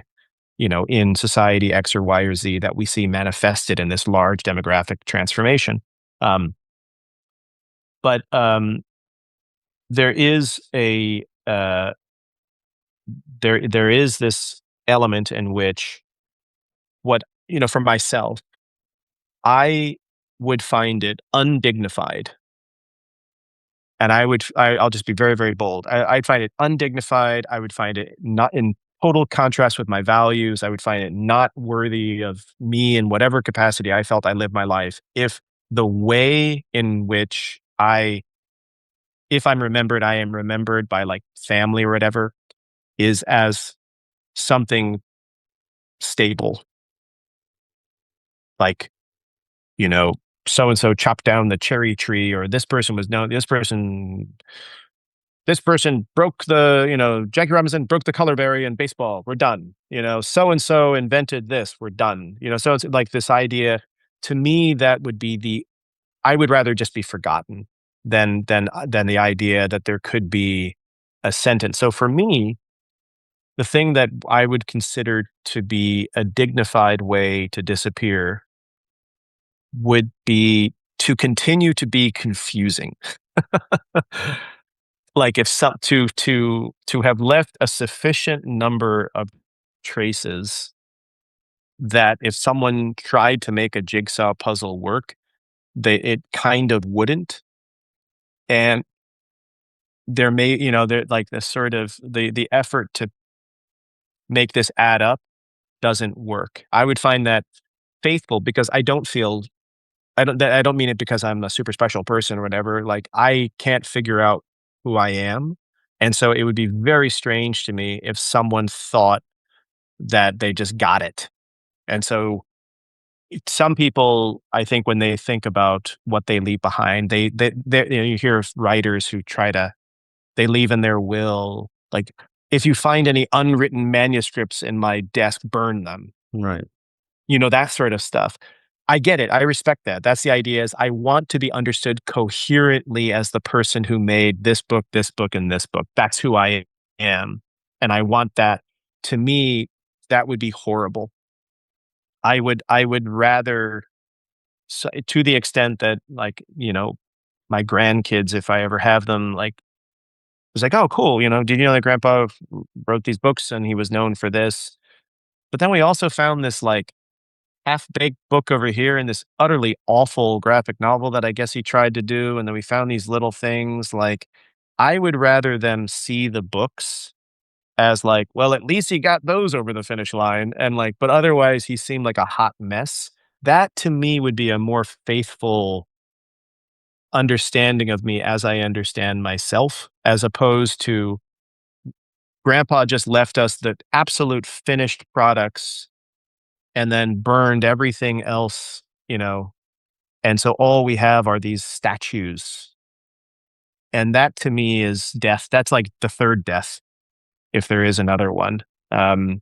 Speaker 2: in society X or Y or Z that we see manifested in this large demographic transformation. Um, but there is a there is this element in which what for myself, I would find it undignified, and I'll just be very, very bold. I'd find it undignified. I would find it not in total contrast with my values. I would find it not worthy of me in whatever capacity I felt I lived my life. If the way in which if I'm remembered, I am remembered by like family or whatever, is as something stable, like, you know, so and so chopped down the cherry tree, or this person was known, this person broke Jackie Robinson broke the color berry in baseball. We're done. So and so invented this. We're done. So it's like this idea. To me, that would be I would rather just be forgotten than the idea that there could be a sentence. So for me, the thing that I would consider to be a dignified way to disappear would be to continue to be confusing. Like if some to have left a sufficient number of traces that if someone tried to make a jigsaw puzzle work, it kind of wouldn't. And there may, there like the sort of the effort to make this add up doesn't work. I would find that faithful because I don't mean it because I'm a super special person or whatever. Like I can't figure out who I am. And so it would be very strange to me if someone thought that they just got it. And so some people, I think when they think about what they leave behind, you hear of writers who they leave in their will, like, if you find any unwritten manuscripts in my desk, burn them,
Speaker 1: Right.
Speaker 2: that sort of stuff. I get it. I respect that. That's the idea is I want to be understood coherently as the person who made this book, and this book. That's who I am. And I want that. To me, that would be horrible. I would rather, to the extent that, like, my grandkids, if I ever have them, like, it's like, oh, cool. Did you know that grandpa wrote these books and he was known for this? But then we also found this like half-baked book over here and this utterly awful graphic novel that I guess he tried to do, and then we found these little things, like, I would rather them see the books as like, well, at least he got those over the finish line, and like, but otherwise he seemed like a hot mess. That to me would be a more faithful understanding of me as I understand myself, as opposed to grandpa just left us the absolute finished products and then burned everything else, and so all we have are these statues. And that to me is death. That's like the third death, if there is another one. Um,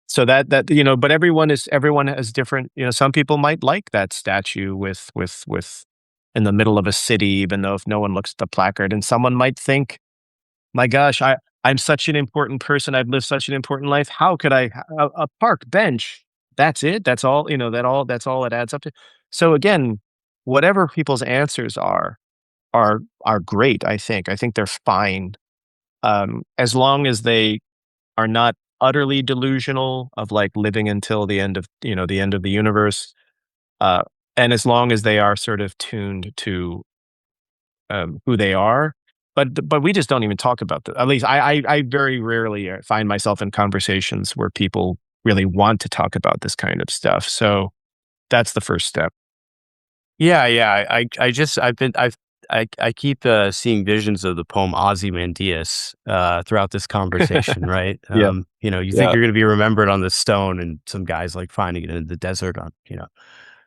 Speaker 2: so but everyone has different, some people might like that statue with in the middle of a city, even though if no one looks at the placard, and someone might think, my gosh, I'm such an important person. I've lived such an important life. How could a park bench? That's it. That's all, that's all it adds up to. So again, whatever people's answers are great. I think they're fine. As long as they are not utterly delusional of like living until the end of the universe. Uh, and as long as they are sort of tuned to who they are. But we just don't even talk about that. At least I very rarely find myself in conversations where people really want to talk about this kind of stuff. So that's the first step.
Speaker 1: Yeah, yeah. I keep seeing visions of the poem Ozymandias throughout this conversation, right?
Speaker 2: Yeah.
Speaker 1: You think
Speaker 2: Yeah.
Speaker 1: you're going to be remembered on this stone, and some guys like finding it in the desert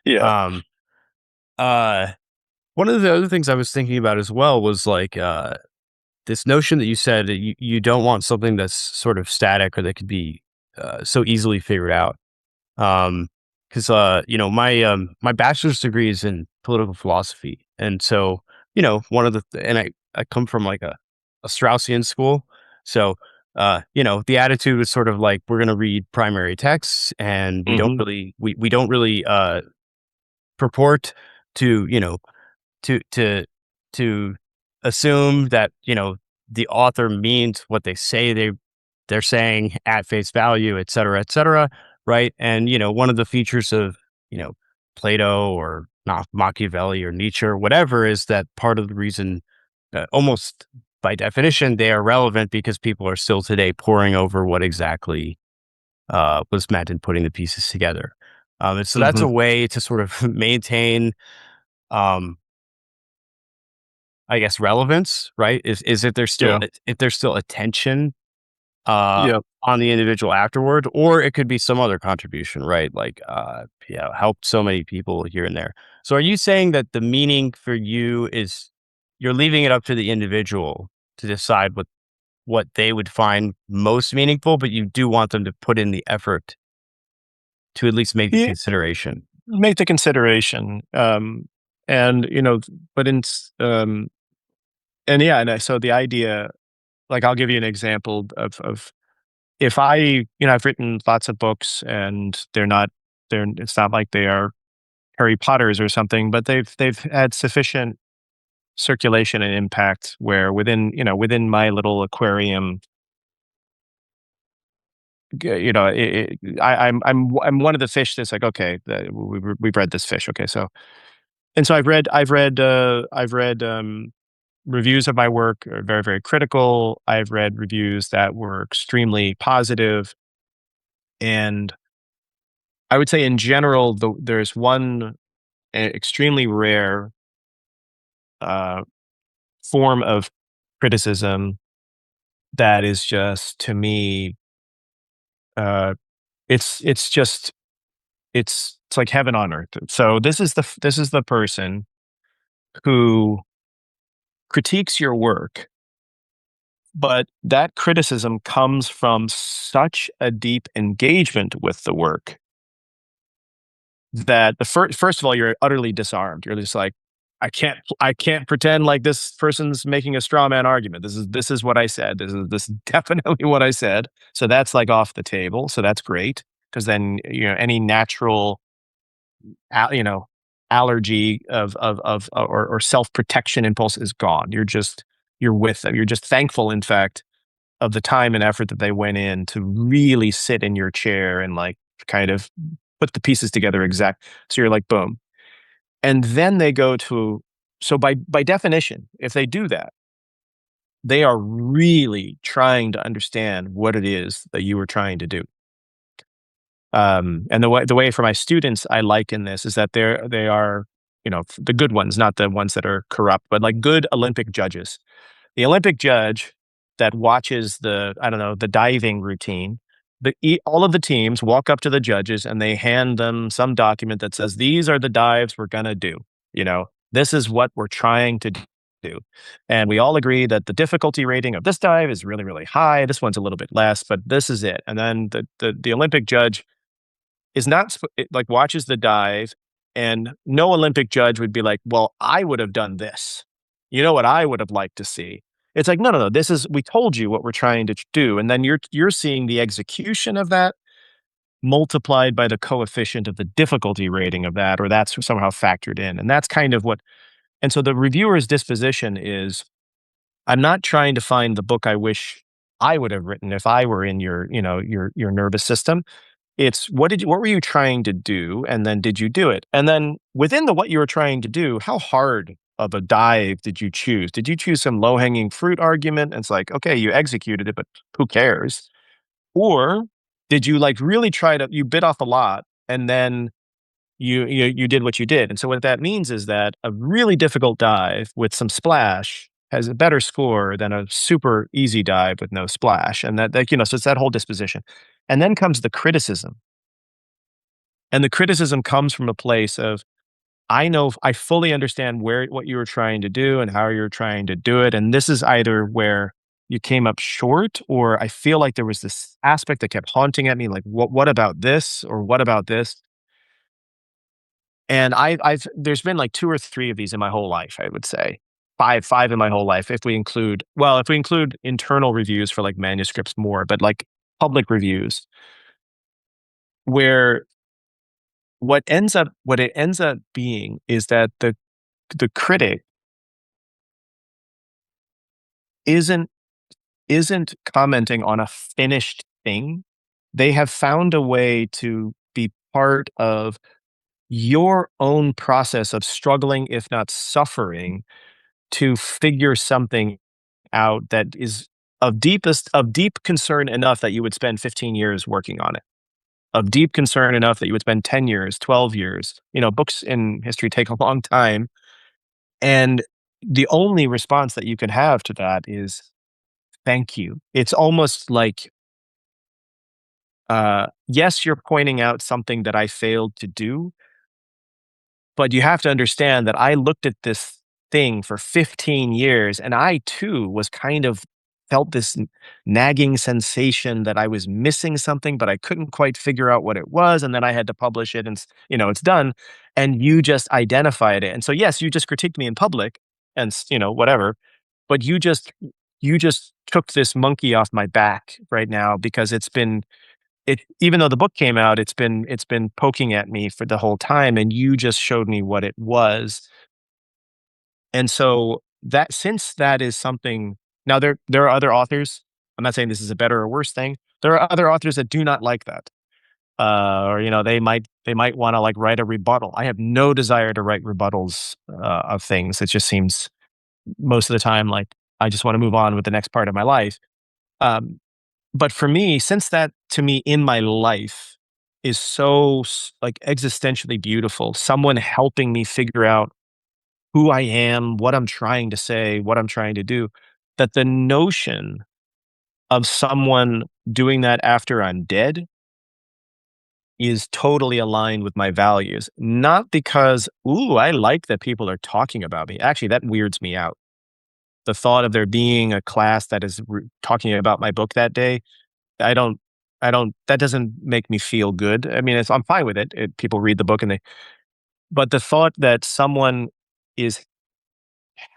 Speaker 2: Yeah.
Speaker 1: Um, uh, one of the other things I was thinking about as well was like this notion that you said that you don't want something that's sort of static or that could be so easily figured out. Because my bachelor's degree is in political philosophy, and so one of the and I come from like a Straussian school, so the attitude was sort of like we're going to read primary texts, and
Speaker 2: Mhm.
Speaker 1: we don't really purport to to to assume that the author means what they say they're saying at face value, et cetera, right? And one of the features of you know Plato or not Machiavelli or Nietzsche or whatever is that part of the reason, almost by definition, they are relevant because people are still today poring over what exactly was meant in putting the pieces together. And so that's a
Speaker 2: Mhm.
Speaker 1: way to sort of maintain, um, I guess, relevance, right? Is
Speaker 2: Yeah.
Speaker 1: if there's still attention uh,
Speaker 2: Yeah.
Speaker 1: on the individual afterward, or it could be some other contribution, right? Like, helped so many people here and there. So, are you saying that the meaning for you is you're leaving it up to the individual to decide what they would find most meaningful, but you do want them to put in the effort to at least make the
Speaker 2: Yeah.
Speaker 1: consideration?
Speaker 2: Make the consideration, and, but and yeah, and so the idea, like, I'll give you an example of if I've written lots of books and it's not like they are Harry Potters or something, but they've had sufficient circulation and impact where within my little aquarium, I'm one of the fish that's like, okay, we've read this fish, okay, so and so I've read reviews of my work are very, very critical. I've read reviews that were extremely positive, and I would say in general, there's one extremely rare uh, form of criticism that is just to me, uh, it's just it's like heaven on earth. So this is the person who critiques your work, but that criticism comes from such a deep engagement with the work that first of all, you're utterly disarmed. You're just like, I can't pretend like this person's making a straw man argument. This is what I said. This is definitely what I said. So that's like off the table. So that's great because then any natural you know allergy or self protection impulse is gone. You're with them. You're just thankful, in fact, of the time and effort that they went in to really sit in your chair and like kind of put the pieces together exact. So you're like, boom. And then they go to, so by definition, if they do that, they are really trying to understand what it is that you were trying to do. And the way for my students I liken this is that they are, the good ones, not the ones that are corrupt, but like good Olympic judges. The Olympic judge that watches I don't know, the diving routine, all of the teams walk up to the judges and they hand them some document that says, "These are the dives we're gonna do. This is what we're trying to do." And we all agree that the difficulty rating of this dive is really, really high. This one's a little bit less, but this is it. And then the Olympic judge is not like watches the dive, and no Olympic judge would be like, "Well, I would have done this. You know what I would have liked to see." It's like, "No, no, no. This is we told you what we're trying to do." And then you're seeing the execution of that multiplied by the coefficient of the difficulty rating of that, or that's somehow factored in. And that's kind of what and so the reviewer's disposition is, I'm not trying to find the book I wish I would have written if I were in your nervous system. It's what were you trying to do, and then did you do it? And then within what you were trying to do, how hard of a dive did you choose? Did you choose some low-hanging fruit argument? And it's like, okay, you executed it, but who cares? Or did you like really try to you bit off a lot and then you did what you did? And so what that means is that a really difficult dive with some splash has a better score than a super easy dive with no splash. And so it's that whole disposition. And then comes the criticism, and the criticism comes from a place of, I fully understand what you were trying to do and how you're trying to do it. And this is either where you came up short, or I feel like there was this aspect that kept haunting at me, like what about this or what about this? And I've there's been like two or three of these in my whole life, I would say. Five in my whole life, if we include internal reviews for like manuscripts more, but like public reviews, where what it ends up being is that the critic isn't isn't commenting on a finished thing. They have found a way to be part of your own process of struggling, if not suffering, to figure something out that is of deep concern enough that you would spend 15 years working on it. Of deep concern enough that you would spend 10 years, 12 years. Books in history take a long time. And the only response that you can have to that is thank you. It's almost like, yes, you're pointing out something that I failed to do, but you have to understand that I looked at this thing for 15 years and I too was kind of felt this nagging sensation that I was missing something, but I couldn't quite figure out what it was. And then I had to publish it and, it's done. And you just identified it. And so, yes, you just critiqued me in public and, whatever, but you just took this monkey off my back right now because even though the book came out, it's been poking at me for the whole time, and you just showed me what it was. And so that since that is something now there are other authors. I'm not saying this is a better or worse thing. There are other authors that do not like that. Or they might want to like write a rebuttal. I have no desire to write rebuttals of things. It just seems most of the time like I just want to move on with the next part of my life. Um, But for me, since that to me in my life is so like existentially beautiful, someone helping me figure out who I am, what I'm trying to say, what I'm trying to do, that the notion of someone doing that after I'm dead is totally aligned with my values. Not because, ooh, I like that people are talking about me. Actually, that weirds me out. The thought of there being a class that is talking about my book that day, I don't that doesn't make me feel good. I mean, I'm fine with it. People read the book but the thought that someone is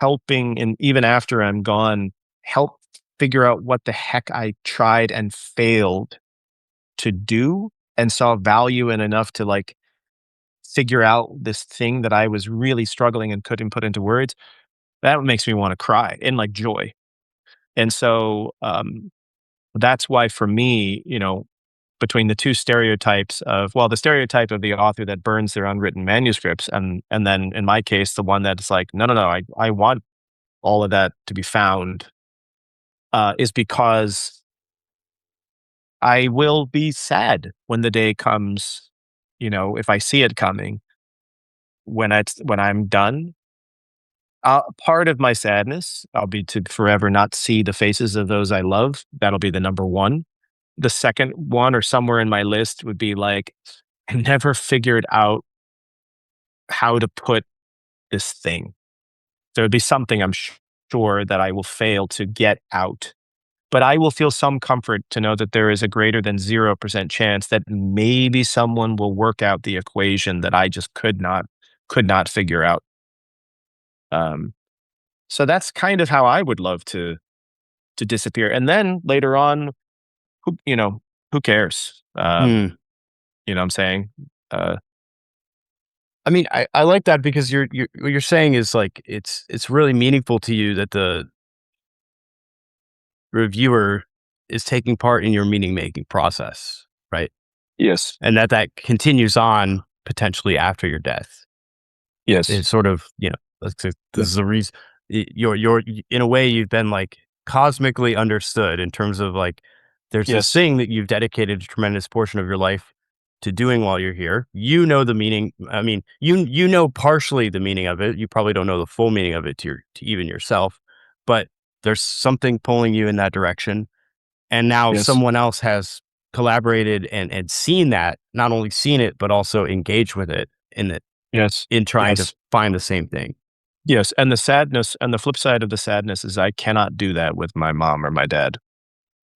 Speaker 2: helping, and even after I'm gone, help figure out what the heck I tried and failed to do and saw value in enough to like figure out this thing that I was really struggling and couldn't put into words. That makes me want to cry in like joy. And so, that's why for me, between the two stereotypes of, well, the stereotype of the author that burns their unwritten manuscripts, and then in my case, the one that's like, no, no, no, I want all of that to be found, is because I will be sad when the day comes, if I see it coming, when I'm done. Part of my sadness, I'll be to forever not see the faces of those I love. That'll be the number one. The second one, or somewhere in my list, would be like, I never figured out how to put this thing. There would be something I'm sure that I will fail to get out, but I will feel some comfort to know that there is a greater than 0% chance that maybe someone will work out the equation that I just could not figure out. Um, so that's kind of how I would love to disappear. And then later on, who cares?
Speaker 1: Hmm.
Speaker 2: You know what I'm saying? Uh,
Speaker 1: I mean, I like that because what you're saying is like it's really meaningful to you that the reviewer is taking part in your meaning making process, right?
Speaker 2: yes,
Speaker 1: And that continues on potentially after your death.
Speaker 2: yes,
Speaker 1: It's sort of, this is the reason in a way you've been like cosmically understood in terms of like there's this
Speaker 2: yes,
Speaker 1: thing that you've dedicated a tremendous portion of your life to doing while you're here. You know the meaning. I mean, you know partially the meaning of it. You probably don't know the full meaning of it to even yourself, but there's something pulling you in that direction. And now
Speaker 2: yes.
Speaker 1: someone else has collaborated and seen that, not only seen it, but also engaged with it in it
Speaker 2: Yes.
Speaker 1: in trying to
Speaker 2: Yes.
Speaker 1: find the same thing.
Speaker 2: Yes. And the sadness and the flip side of the sadness is I cannot do that with my mom or my dad.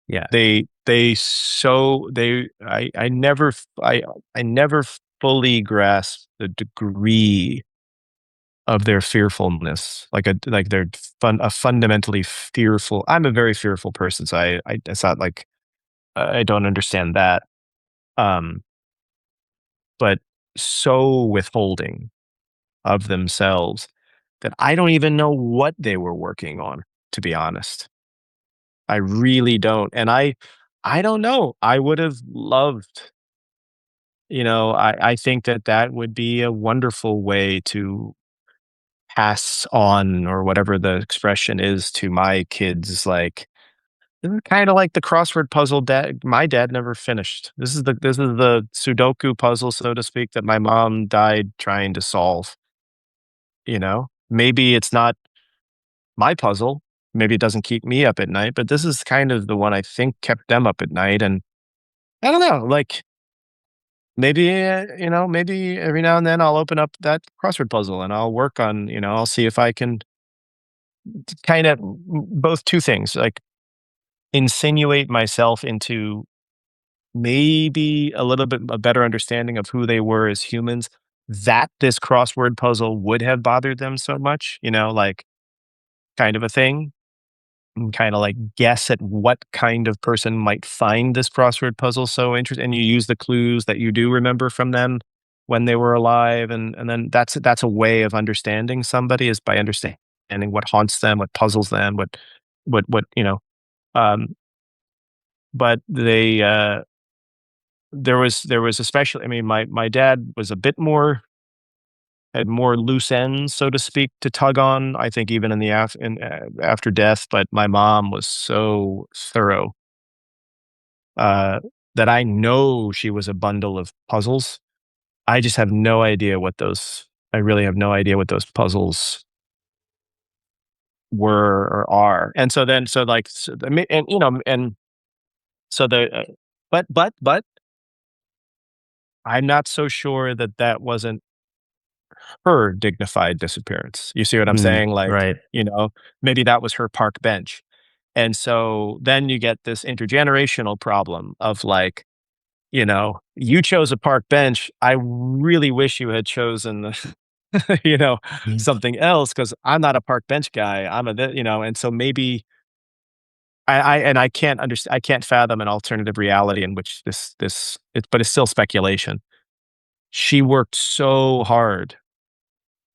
Speaker 1: Yeah.
Speaker 2: I never fully grasp the degree of their fearfulness, like they're a fundamentally fearful. I'm a very fearful person, so it's not like I don't understand that. Um, but so withholding of themselves that I don't even know what they were working on, to be honest. I really don't. And I don't know. I would have loved, I think that that would be a wonderful way to pass on or whatever the expression is to my kids. Like, kind of like the crossword puzzle my dad never finished. This is the Sudoku puzzle, so to speak, that my mom died trying to solve. Maybe it's not my puzzle. Maybe it doesn't keep me up at night, but this is kind of the one I think kept them up at night. And I don't know, like maybe every now and then I'll open up that crossword puzzle and I'll work on, I'll see if I can kind of both two things, like insinuate myself into maybe a little bit a better understanding of who they were as humans, that this crossword puzzle would have bothered them so much, like kind of a thing. And kind of like guess at what kind of person might find this crossword puzzle so interesting. And you use the clues that you do remember from them when they were alive. And then that's a way of understanding somebody, is by understanding what haunts them, what puzzles them, what, um, but there was especially, I mean, my dad was a bit more, had more loose ends, so to speak, to tug on, I think even after death, but my mom was so thorough, uh, that I know she was a bundle of puzzles. I just have no idea what those I really have no idea what those puzzles were or are. And so then so, like, so the me and so the but I'm not so sure that that wasn't her dignified disappearance. You see what I'm
Speaker 1: Mm,
Speaker 2: saying? Like,
Speaker 1: right.
Speaker 2: maybe that was her park bench. And so then you get this intergenerational problem of like, you chose a park bench. I really wish you had chosen
Speaker 1: Mhm.
Speaker 2: something else, because I'm not a park bench guy. And so maybe I can't understand. I can't fathom an alternative reality in which but it's still speculation. She worked so hard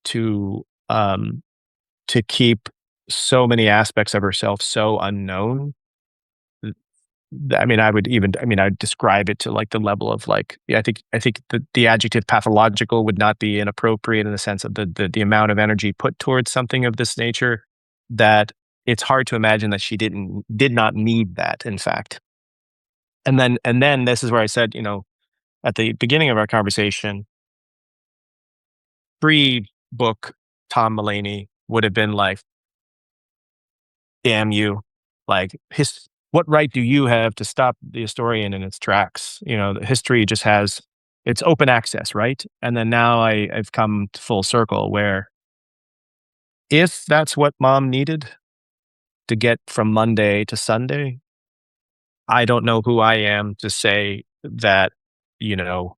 Speaker 2: to to keep so many aspects of herself so unknown. th- I mean, I'd describe it to like the level of like, yeah, I think the adjective pathological would not be inappropriate in the sense of the amount of energy put towards something of this nature, that it's hard to imagine that she did not need that, in fact. And then this is where I said, at the beginning of our conversation, pre-book Tom Mullaney would have been like, damn you. Like, what right do you have to stop the historian in its tracks? The history just has, it's open access, right? And then now I've come to full circle where, if that's what mom needed to get from Monday to Sunday, I don't know who I am to say that, you know,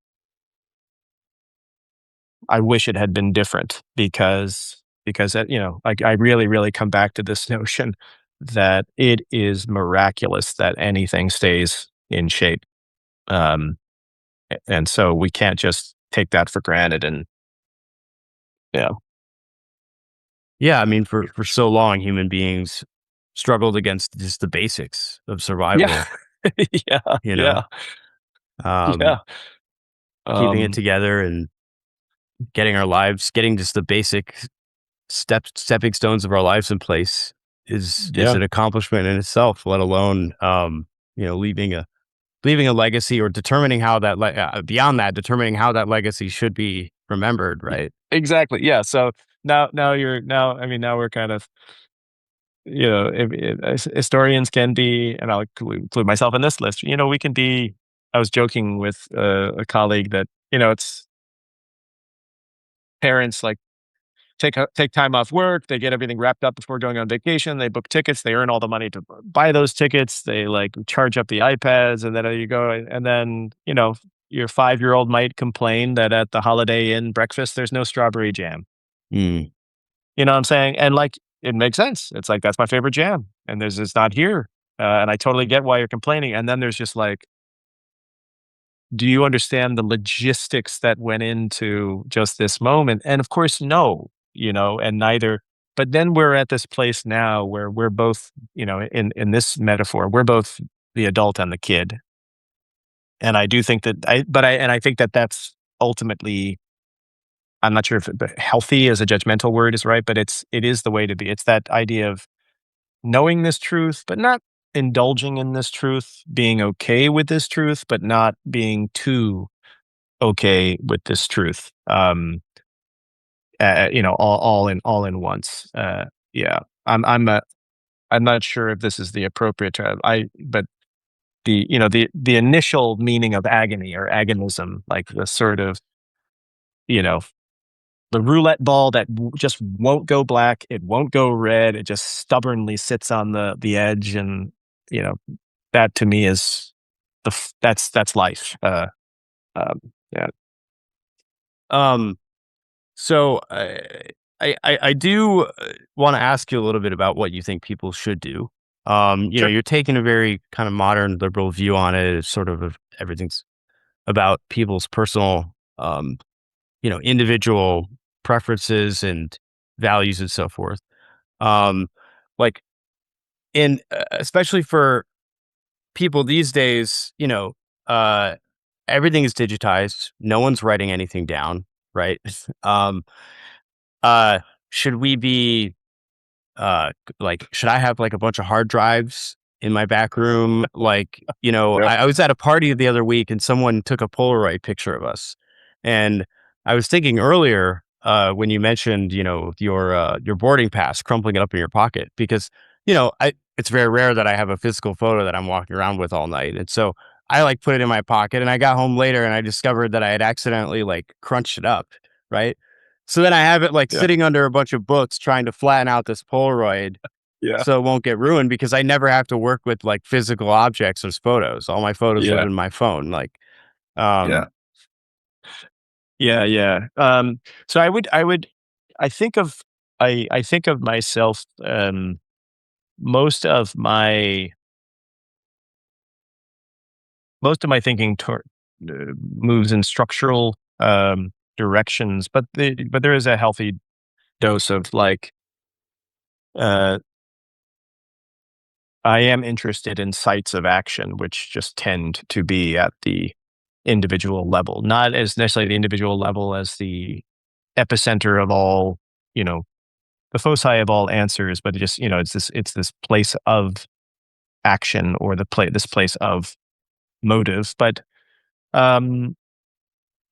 Speaker 2: I wish it had been different, because like, I really, really come back to this notion that it is miraculous that anything stays in shape. Um, and so we can't just take that for granted. And yeah,
Speaker 1: Yeah, I mean, for so long, human beings struggled against just the basics of
Speaker 2: yeah,
Speaker 1: survival,
Speaker 2: yeah,
Speaker 1: you know,
Speaker 2: yeah,
Speaker 1: um,
Speaker 2: yeah,
Speaker 1: keeping it
Speaker 2: um,
Speaker 1: together and getting just the basic stepping stones of our lives in place is
Speaker 2: yeah,
Speaker 1: an accomplishment in itself, let alone, leaving a legacy or determining how beyond that, determining how that legacy should be remembered, right?
Speaker 2: exactly. Yeah. So now we're kind of, historians can be, and I'll include myself in this list. We can be. I was joking with a colleague that, it's parents like take time off work. They get everything wrapped up before going on vacation. They book tickets. They earn all the money to buy those tickets. They like charge up the iPads, and then you go. And then your 5-year-old might complain that at the Holiday Inn breakfast there's no strawberry jam.
Speaker 1: Mm.
Speaker 2: You know what I'm saying? And like it makes sense. It's like that's my favorite jam, and it's not here. And I totally get why you're complaining. And then there's just like, do you understand the logistics that went into just this moment? And of course, no, and neither. But then we're at this place now where we're both, in this metaphor, we're both the adult and the kid. And I do think that I think that that's ultimately, I'm not sure if healthy as a judgmental word is right, but it is the way to be. It's that idea of knowing this truth, but not indulging in this truth, being okay with this truth, but not being too okay with this truth. All in once. Yeah, I'm not sure if this is the appropriate term. But the initial meaning of agony or agonism, like the sort of you know the roulette ball that just won't go black, it won't go red, it just stubbornly sits on the edge, and you know that to me is that's life. Yeah,
Speaker 1: Um, so I do want to ask you a little bit about what you think people should do.
Speaker 2: sure.
Speaker 1: You're taking a very kind of modern liberal view on it. It's sort of everything's about people's personal, individual preferences and values and so forth. Um, like in especially for people these days, uh, everything is digitized. No one's writing anything down, right? um, uh, should we be should I have like a bunch of hard drives in my back room?
Speaker 2: Yeah,
Speaker 1: I was at a party the other week and someone took a Polaroid picture of us. And I was thinking earlier, when you mentioned, your boarding pass, crumpling it up in your pocket, because, it's very rare that I have a physical photo that I'm walking around with all night. And so I like put it in my pocket and I got home later and I discovered that I had accidentally like crunched it up. Right. So then I have it like
Speaker 2: yeah,
Speaker 1: sitting under a bunch of books trying to flatten out this Polaroid
Speaker 2: yeah,
Speaker 1: so it won't get ruined because I never have to work with like physical objects as photos. All my photos live
Speaker 2: yeah,
Speaker 1: in my phone.
Speaker 2: yeah, yeah, yeah. So I think of I think of myself. Most of my most of my thinking moves in structural directions, but there is a healthy dose of like uh, I am interested in sites of action, which just tend to be at the individual level, not as necessarily the individual level as the epicenter of all, you know, the foci of all answers, but it just, it's this place of action or this place of motive. But um,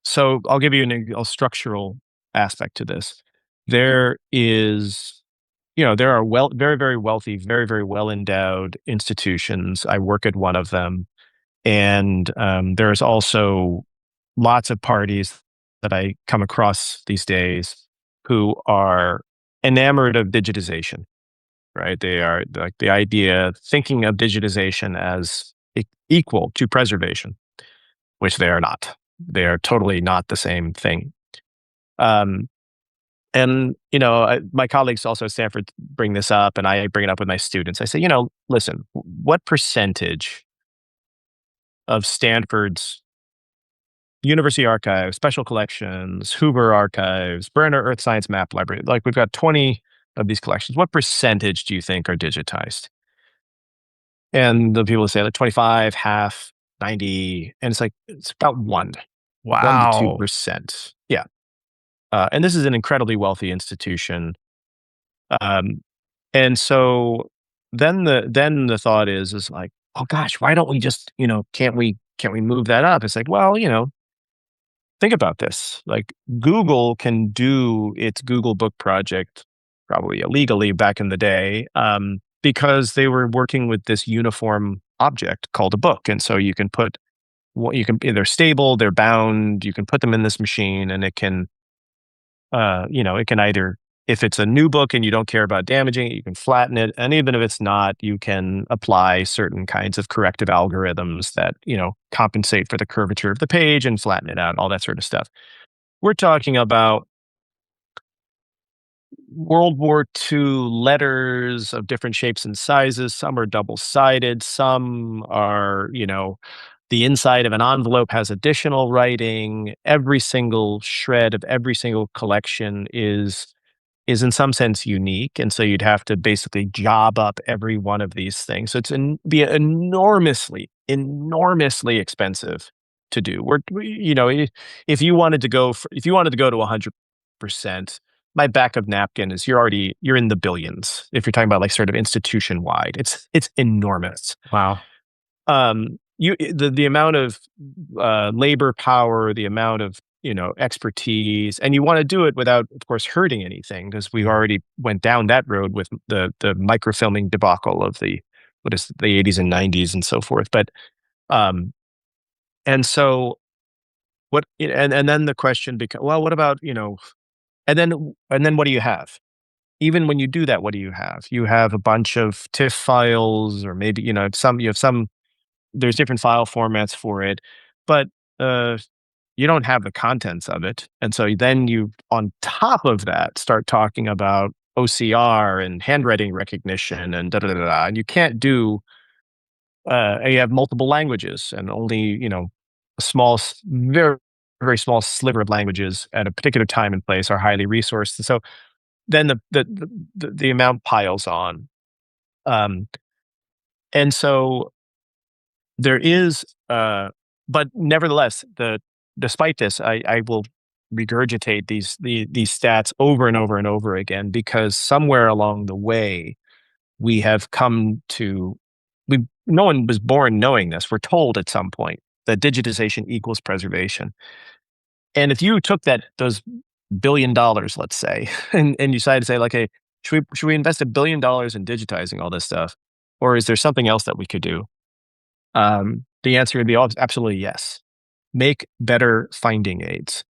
Speaker 2: so I'll give you a structural aspect to this. There is, there are very, very wealthy, very, very well endowed institutions. I work at one of them. And there's also lots of parties that I come across these days who are enamored of digitization, right? They are like the idea, thinking of digitization as equal to preservation, which they are not. They are totally not the same thing. Um, and my colleagues also at Stanford bring this up, and I bring it up with my students. I say, listen, what percentage of Stanford's University Archives, Special Collections, Hoover Archives, Brenner Earth Science Map Library. Like we've got 20 of these collections. What percentage do you think are digitized? And the people say like 25, half, 90, and it's like it's about one to two
Speaker 1: wow.
Speaker 2: percent. Yeah. And this is an incredibly wealthy institution. Um, and so then the thought is like, oh gosh, why don't we just, can't we move that up? It's like, well, think about this. Like Google can do its Google Book project probably illegally back in the day, because they were working with this uniform object called a book. And so you can put they're stable, they're bound, you can put them in this machine and it can it can either, if it's a new book and you don't care about damaging it, you can flatten it. And even if it's not, you can apply certain kinds of corrective algorithms that, compensate for the curvature of the page and flatten it out, all that sort of stuff. We're talking about World War II letters of different shapes and sizes. Some are double-sided, some are, the inside of an envelope has additional writing. Every single shred of every single collection is in some sense unique, and so you'd have to basically job up every one of these things. So be enormously, enormously expensive to do. If you wanted to go to 100%, my backup napkin is you're in the billions. If you're talking about like sort of institution wide, it's enormous.
Speaker 1: Wow.
Speaker 2: The amount of labor power, the amount of expertise, and you want to do it without, of course, hurting anything, because we already went down that road with the microfilming debacle of the 80s and 90s and so forth. But um, and so and then the question becomes, well, what about and then what do you have? Even when you do that, what do you have? You have a bunch of TIFF files, or maybe you have some there's different file formats for it, but uh, you don't have the contents of it. And so then you, on top of that, start talking about OCR and handwriting recognition and da da da da. And you can't do, and you have multiple languages, and only, a very, very small sliver of languages at a particular time and place are highly resourced. And so then the amount piles on. Um, and so there is, but nevertheless, despite this, I will regurgitate these stats over and over and over again, because somewhere along the way we have come to we no one was born knowing this. We're told at some point that digitization equals preservation. And if you took those $1 billion, let's say, and you decided to say, like, hey, should we invest $1 billion in digitizing all this stuff, or is there something else that we could do? The answer would be absolutely yes. Make better finding aids.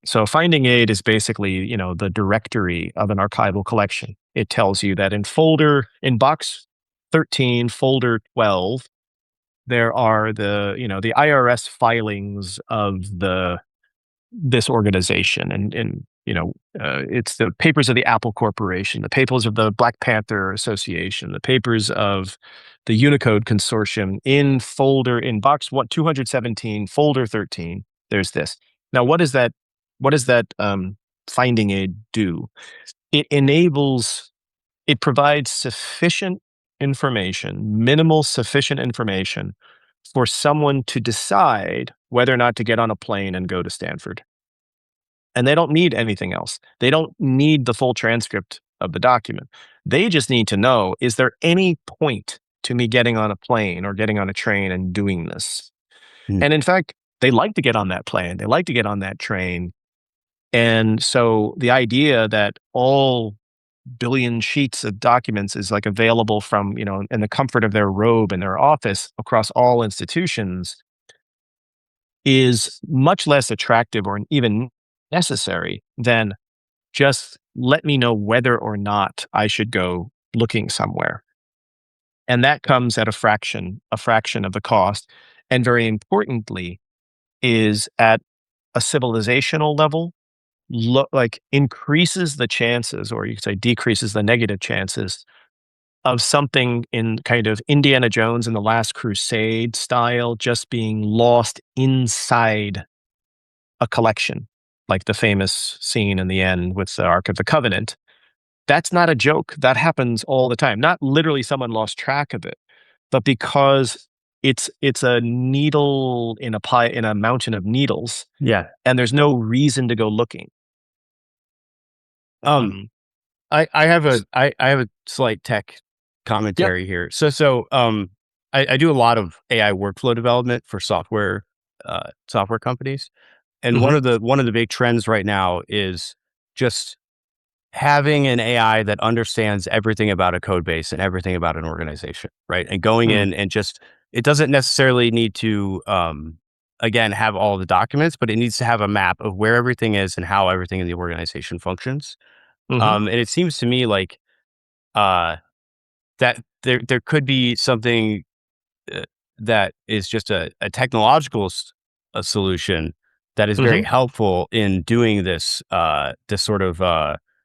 Speaker 2: So a finding aid is basically, the directory of an archival collection. It tells you that in box 13, folder 12, there are the IRS filings of this organization, and it's the papers of the Apple Corporation, the papers of the Black Panther Association, the papers of the Unicode Consortium in box 217, folder 13. There's this. Now, what does that finding aid do? It provides sufficient information, minimal sufficient information, for someone to decide whether or not to get on a plane and go to Stanford. And they don't need anything else. They don't need the full transcript of the document. They just need to know, is there any point to me getting on a plane or getting on a train and doing this?
Speaker 1: Mm.
Speaker 2: And in fact, they like to get on that plane. They like to get on that train. And so the idea that all billion sheets of documents is like available from, in the comfort of their robe in their office across all institutions is much less attractive or even necessary than just let me know whether or not I should go looking somewhere. And that comes at a fraction of the cost. And very importantly, is at a civilizational level, like increases the chances, or you could say decreases the negative chances, of something in kind of Indiana Jones and the Last Crusade style just being lost inside a collection, like the famous scene in the end with the Ark of the Covenant. That's not a joke. That happens all the time. Not literally someone lost track of it, but because it's a needle in a pie in a mountain of needles,
Speaker 1: Yeah.
Speaker 2: and there's no reason to go looking.
Speaker 1: Um,
Speaker 2: Um,
Speaker 1: I have a slight tech
Speaker 2: yep.
Speaker 1: commentary here. I do a lot of AI workflow development for software companies. And
Speaker 2: Hmm.
Speaker 1: one of the big trends right now is just having an AI that understands everything about a code base and everything about an organization, right? And going
Speaker 2: Hmm.
Speaker 1: in and it doesn't necessarily need to again have all the documents, but it needs to have a map of where everything is and how everything in the organization functions.
Speaker 2: Mhm.
Speaker 1: And it seems to me like uh, that there could be something uh, that is just a technological a solution that is very
Speaker 2: Mhm.
Speaker 1: helpful in doing this this sort of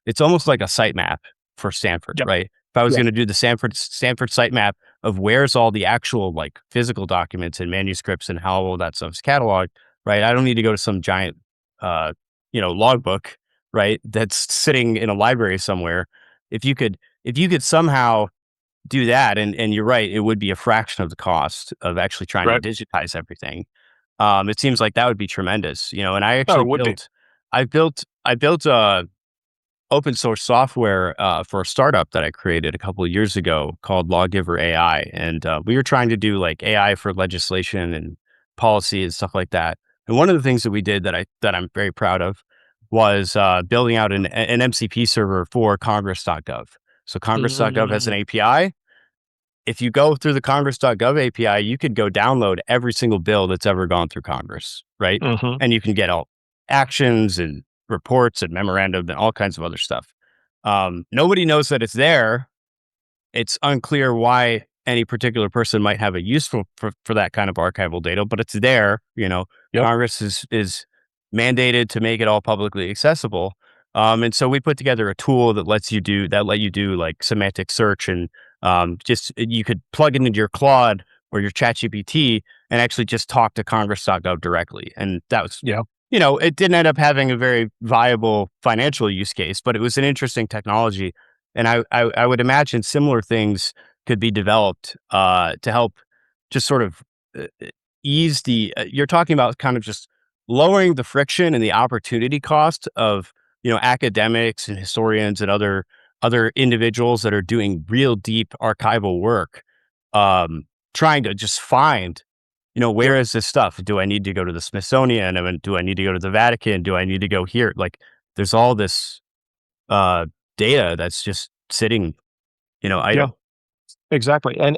Speaker 1: it's almost like a sitemap for Stanford,
Speaker 2: Yep.
Speaker 1: right? If I was
Speaker 2: Yeah.
Speaker 1: going to do the Stanford sitemap of where's all the actual like physical documents and manuscripts and how all that stuff's cataloged, right? I don't need to go to some giant uh logbook, right? That's sitting in a library somewhere. If you could somehow do that, and you're right, it would be a fraction of the cost of actually trying to
Speaker 2: Right.
Speaker 1: digitize everything. It seems like that would be tremendous, and
Speaker 2: Oh, it would be.
Speaker 1: I built open source software for a startup that I created a couple of years ago called Lawgiver AI, and we were trying to do like AI for legislation and policy and stuff like that. And one of the things that we did that I'm very proud of was building out an MCP server for Congress.gov. So Congress.gov has an
Speaker 2: Mm.
Speaker 1: API. If you go through the Congress.gov API, you could go download every single bill that's ever gone through Congress, right?
Speaker 2: Mhm.
Speaker 1: And you can get all actions and reports and memorandum and all kinds of other stuff. Nobody knows that it's there. It's unclear why any particular person might have a use for that kind of archival data, but it's there.
Speaker 2: Yep.
Speaker 1: Congress is mandated to make it all publicly accessible. And so we put together a tool that let you do like semantic search and just you could plug it into your Claude or your ChatGPT and actually just talk to Congress.gov directly. And that was,
Speaker 2: Yeah.
Speaker 1: it didn't end up having a very viable financial use case, but it was an interesting technology. And I would imagine similar things could be developed to help just sort of ease you're talking about kind of just lowering the friction and the opportunity cost of academics and historians and other individuals that are doing real deep archival work, trying to just find where
Speaker 2: Yep.
Speaker 1: is this stuff? Do I need to go to the Smithsonian? I mean, do I need to go to the Vatican? Do I need to go here? Like, there's all this uh, data that's just sitting,
Speaker 2: Yeah.
Speaker 1: idle.
Speaker 2: Exactly. And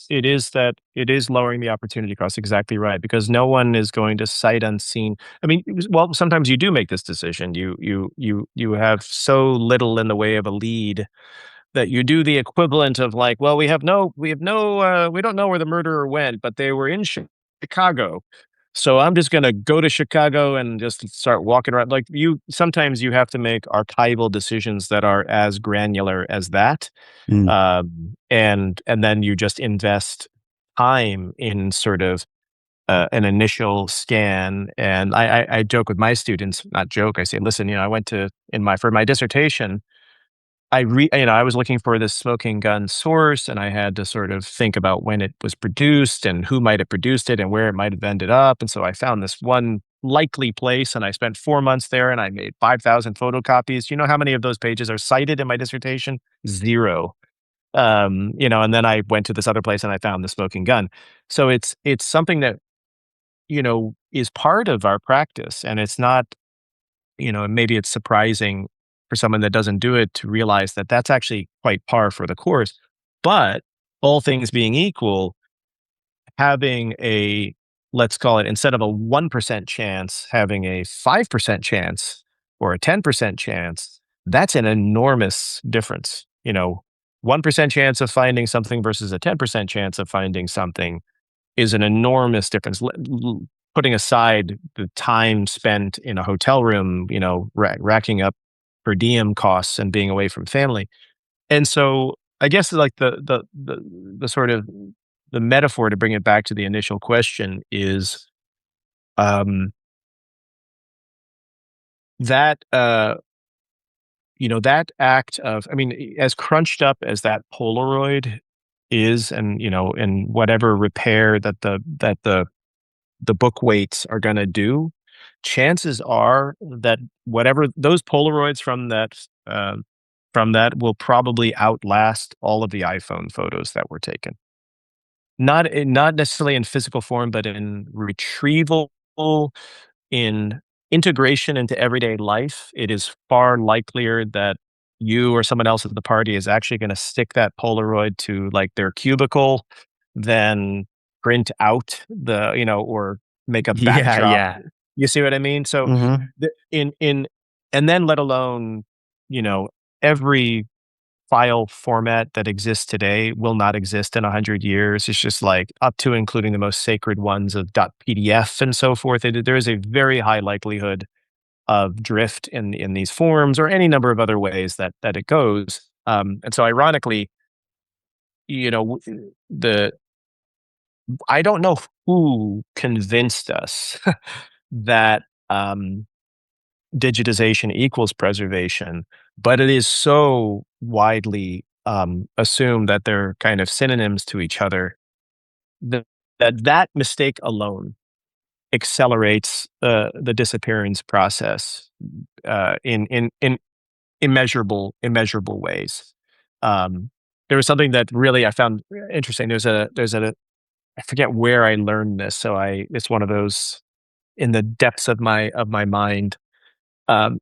Speaker 2: it is lowering the opportunity cost. Exactly right. Because no one is going to sight unseen. I mean, well, sometimes you do make this decision. You have so little in the way of a lead that you do the equivalent of like, well, we don't know where the murderer went, but they were in Chicago. So I'm just gonna go to Chicago and just start walking around. Like sometimes you have to make archival decisions that are as granular as that.
Speaker 1: Mm,
Speaker 2: And then you just invest time in sort of an initial scan. And I joke with my students, not joke. I say, listen, I went to in my for my dissertation. I was looking for this smoking gun source, and I had to sort of think about when it was produced and who might have produced it and where it might have ended up. And so I found this one likely place, and I spent 4 months there, and I made 5,000 photocopies. You know how many of those pages are cited in my dissertation? Zero. And then I went to this other place and I found the smoking gun. So it's something that, is part of our practice. And it's not, maybe it's surprising for someone that doesn't do it to realize that that's actually quite par for the course. But all things being equal, having let's call it, instead of a 1% chance, having a 5% chance or a 10% chance, that's an enormous difference. 1% chance of finding something versus a 10% chance of finding something is an enormous difference. Putting aside the time spent in a hotel room, racking up per diem costs and being away from family. And so I guess like the sort of the metaphor to bring it back to the initial question is um, that that act of, I mean, as crunched up as that Polaroid is, and whatever repair that the book weights are going to do, chances are that whatever those Polaroids from that will probably outlast all of the iPhone photos that were taken. Not necessarily in physical form, but in retrieval, in integration into everyday life. It is far likelier that you or someone else at the party is actually going to stick that Polaroid to like their cubicle than print out or make a
Speaker 1: Yeah,
Speaker 2: backdrop.
Speaker 1: yeah.
Speaker 2: You see what I mean? So
Speaker 1: Mhm.
Speaker 2: in and then let alone, you know, every file format that exists today will not exist in 100 years. It's just like up to including the most sacred ones of .pdf and so forth. There is a very high likelihood of drift in these forms or any number of other ways that it goes. And so ironically, you know, the I don't know who convinced us that digitization equals preservation, but it is so widely assumed that they're kind of synonyms to each other that that mistake alone accelerates the disappearance process in immeasurable ways. Um, there was something that really I found interesting. There's a I forget where I learned this, so I it's one of those in the depths of my mind. Um,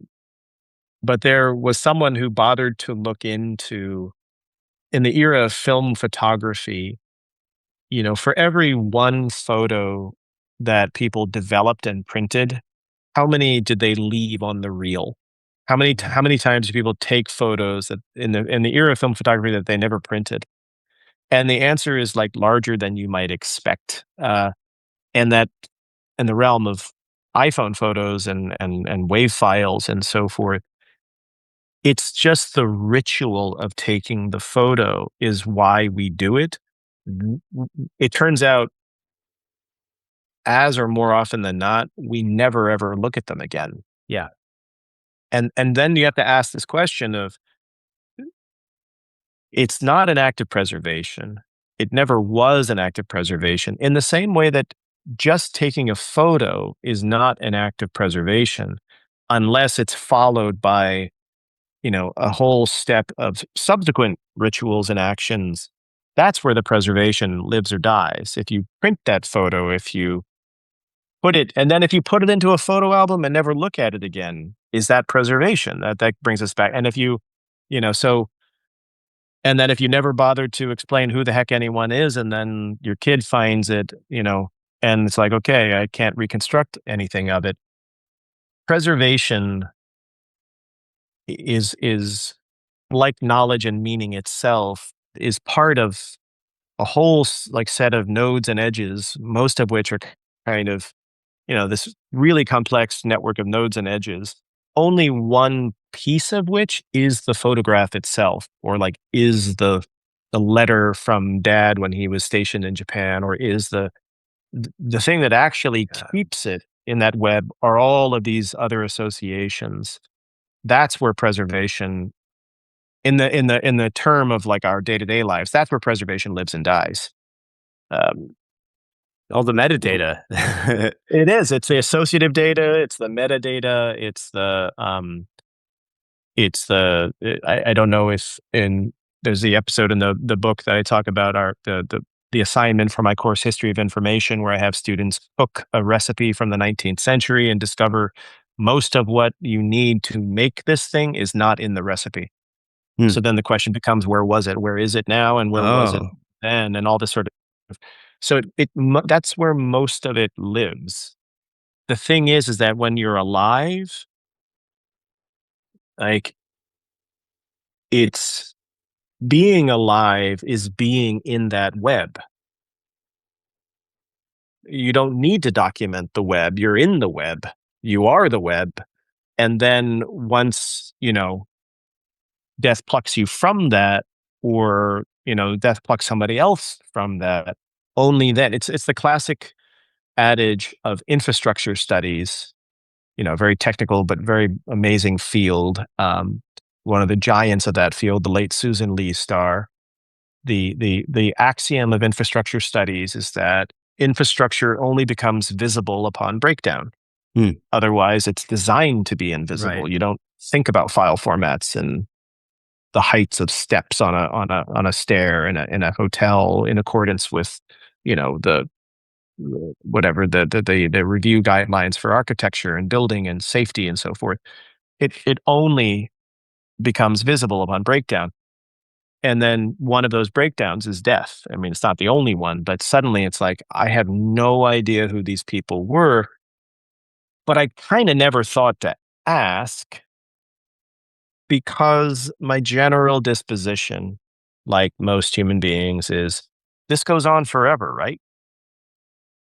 Speaker 2: but there was someone who bothered to look into in the era of film photography, you know, for every one photo that people developed and printed, how many did they leave on the reel? How many times do people take photos that in the era of film photography that they never printed? And the answer is like larger than you might expect. And that in the realm of iPhone photos and wave files and so forth, it's just the ritual of taking the photo is why we do it. It turns out, as or more often than not, we never ever look at them again.
Speaker 1: Yeah.
Speaker 2: And then you have to ask this question of it's not an act of preservation. It never was an act of preservation in the same way that just taking a photo is not an act of preservation unless it's followed by, you know, a whole step of subsequent rituals and actions. That's where the preservation lives or dies. If you print that photo, if you put it, and then if you put it into a photo album and never look at it again, is that preservation? That brings us back. And if you, you know, so and then if you never bothered to explain who the heck anyone is, and then your kid finds it, you know, and it's like, okay, I can't reconstruct anything of it. Preservation is like knowledge and meaning itself is part of a whole like set of nodes and edges, most of which are kind of, you know, this really complex network of nodes and edges. Only one piece of which is the photograph itself, or like is the letter from dad when he was stationed in Japan, or is the thing that actually
Speaker 1: Yeah.
Speaker 2: keeps it in that web are all of these other associations. That's where preservation in the term of like our day-to-day lives, that's where preservation lives and dies. Um,
Speaker 1: All the metadata.
Speaker 2: it is. It's the associative data. It's the metadata. It's the. I don't know if in there's the episode in the book that I talk about the assignment for my course History of Information, where I have students cook a recipe from the 19th century and discover most of what you need to make this thing is not in the recipe.
Speaker 1: Hmm.
Speaker 2: So then the question becomes, where was it? Where is it now? And where was it
Speaker 1: Oh,
Speaker 2: then? And all this sort of. So that's where most of it lives. The thing is that when you're alive, like it's being alive is being in that web. You don't need to document the web. You're in the web. You are the web. And then once, you know, death plucks you from that, or, you know, death plucks somebody else from that, only then it's the classic adage of infrastructure studies, you know, very technical but very amazing field. One of the giants of that field, the late Susan Lee Starr, the axiom of infrastructure studies is that infrastructure only becomes visible upon breakdown.
Speaker 1: hmm.
Speaker 2: Otherwise, it's designed to be
Speaker 1: Right.
Speaker 2: invisible. You don't think about file formats and the heights of steps on a stair in a hotel in accordance with, you know, the whatever the review guidelines for architecture and building and safety and so forth. It only becomes visible upon breakdown. And then one of those breakdowns is death. I mean, it's not the only one, but suddenly it's like, I have no idea who these people were, but I kind of never thought to ask because my general disposition, like most human beings, is this goes on forever, right?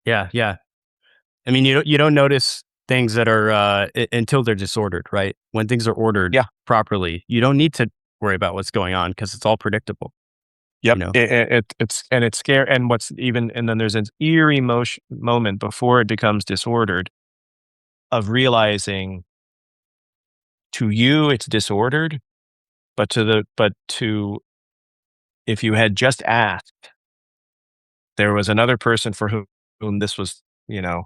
Speaker 1: Yeah, yeah. I mean, you don't notice things that are until they're disordered, right? When things are ordered
Speaker 2: Yeah.
Speaker 1: properly, you don't need to worry about what's going on because it's all predictable. You
Speaker 2: Yep.
Speaker 1: know?
Speaker 2: It's scary. And and then there's an eerie moment before it becomes disordered of realizing to you it's disordered, but to if you had just asked, there was another person for whom this was, you know,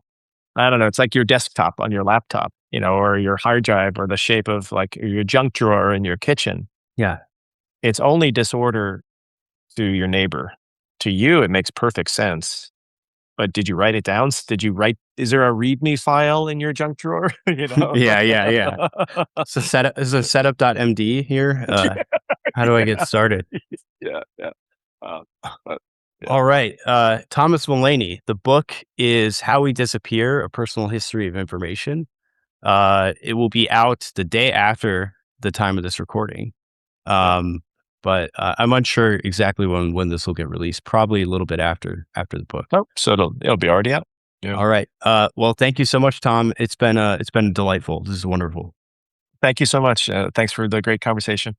Speaker 2: I don't know, it's like your desktop on your laptop, or your hard drive or the shape of like your junk drawer in your kitchen.
Speaker 1: Yeah,
Speaker 2: It's only disorder to your neighbor. To you, it makes perfect sense. But did you write it down? Is there a README file in your junk drawer? You know?
Speaker 1: yeah, yeah, yeah. So setup is a setup.md here. How do I get started?
Speaker 2: Yeah, yeah. Uh, but yeah,
Speaker 1: All right. Thomas Mullaney. The book is How We Disappear: A Personal History of Information. It will be out the day after the time of this recording.
Speaker 2: yeah.
Speaker 1: Um, but I'm unsure exactly when this will get released. Probably a little bit after the book.
Speaker 2: Oh, so it'll be already out. Yeah.
Speaker 1: All right. Well, thank you so much, Tom. It's been delightful. This is wonderful.
Speaker 2: Thank you so much. Thanks for the great conversation.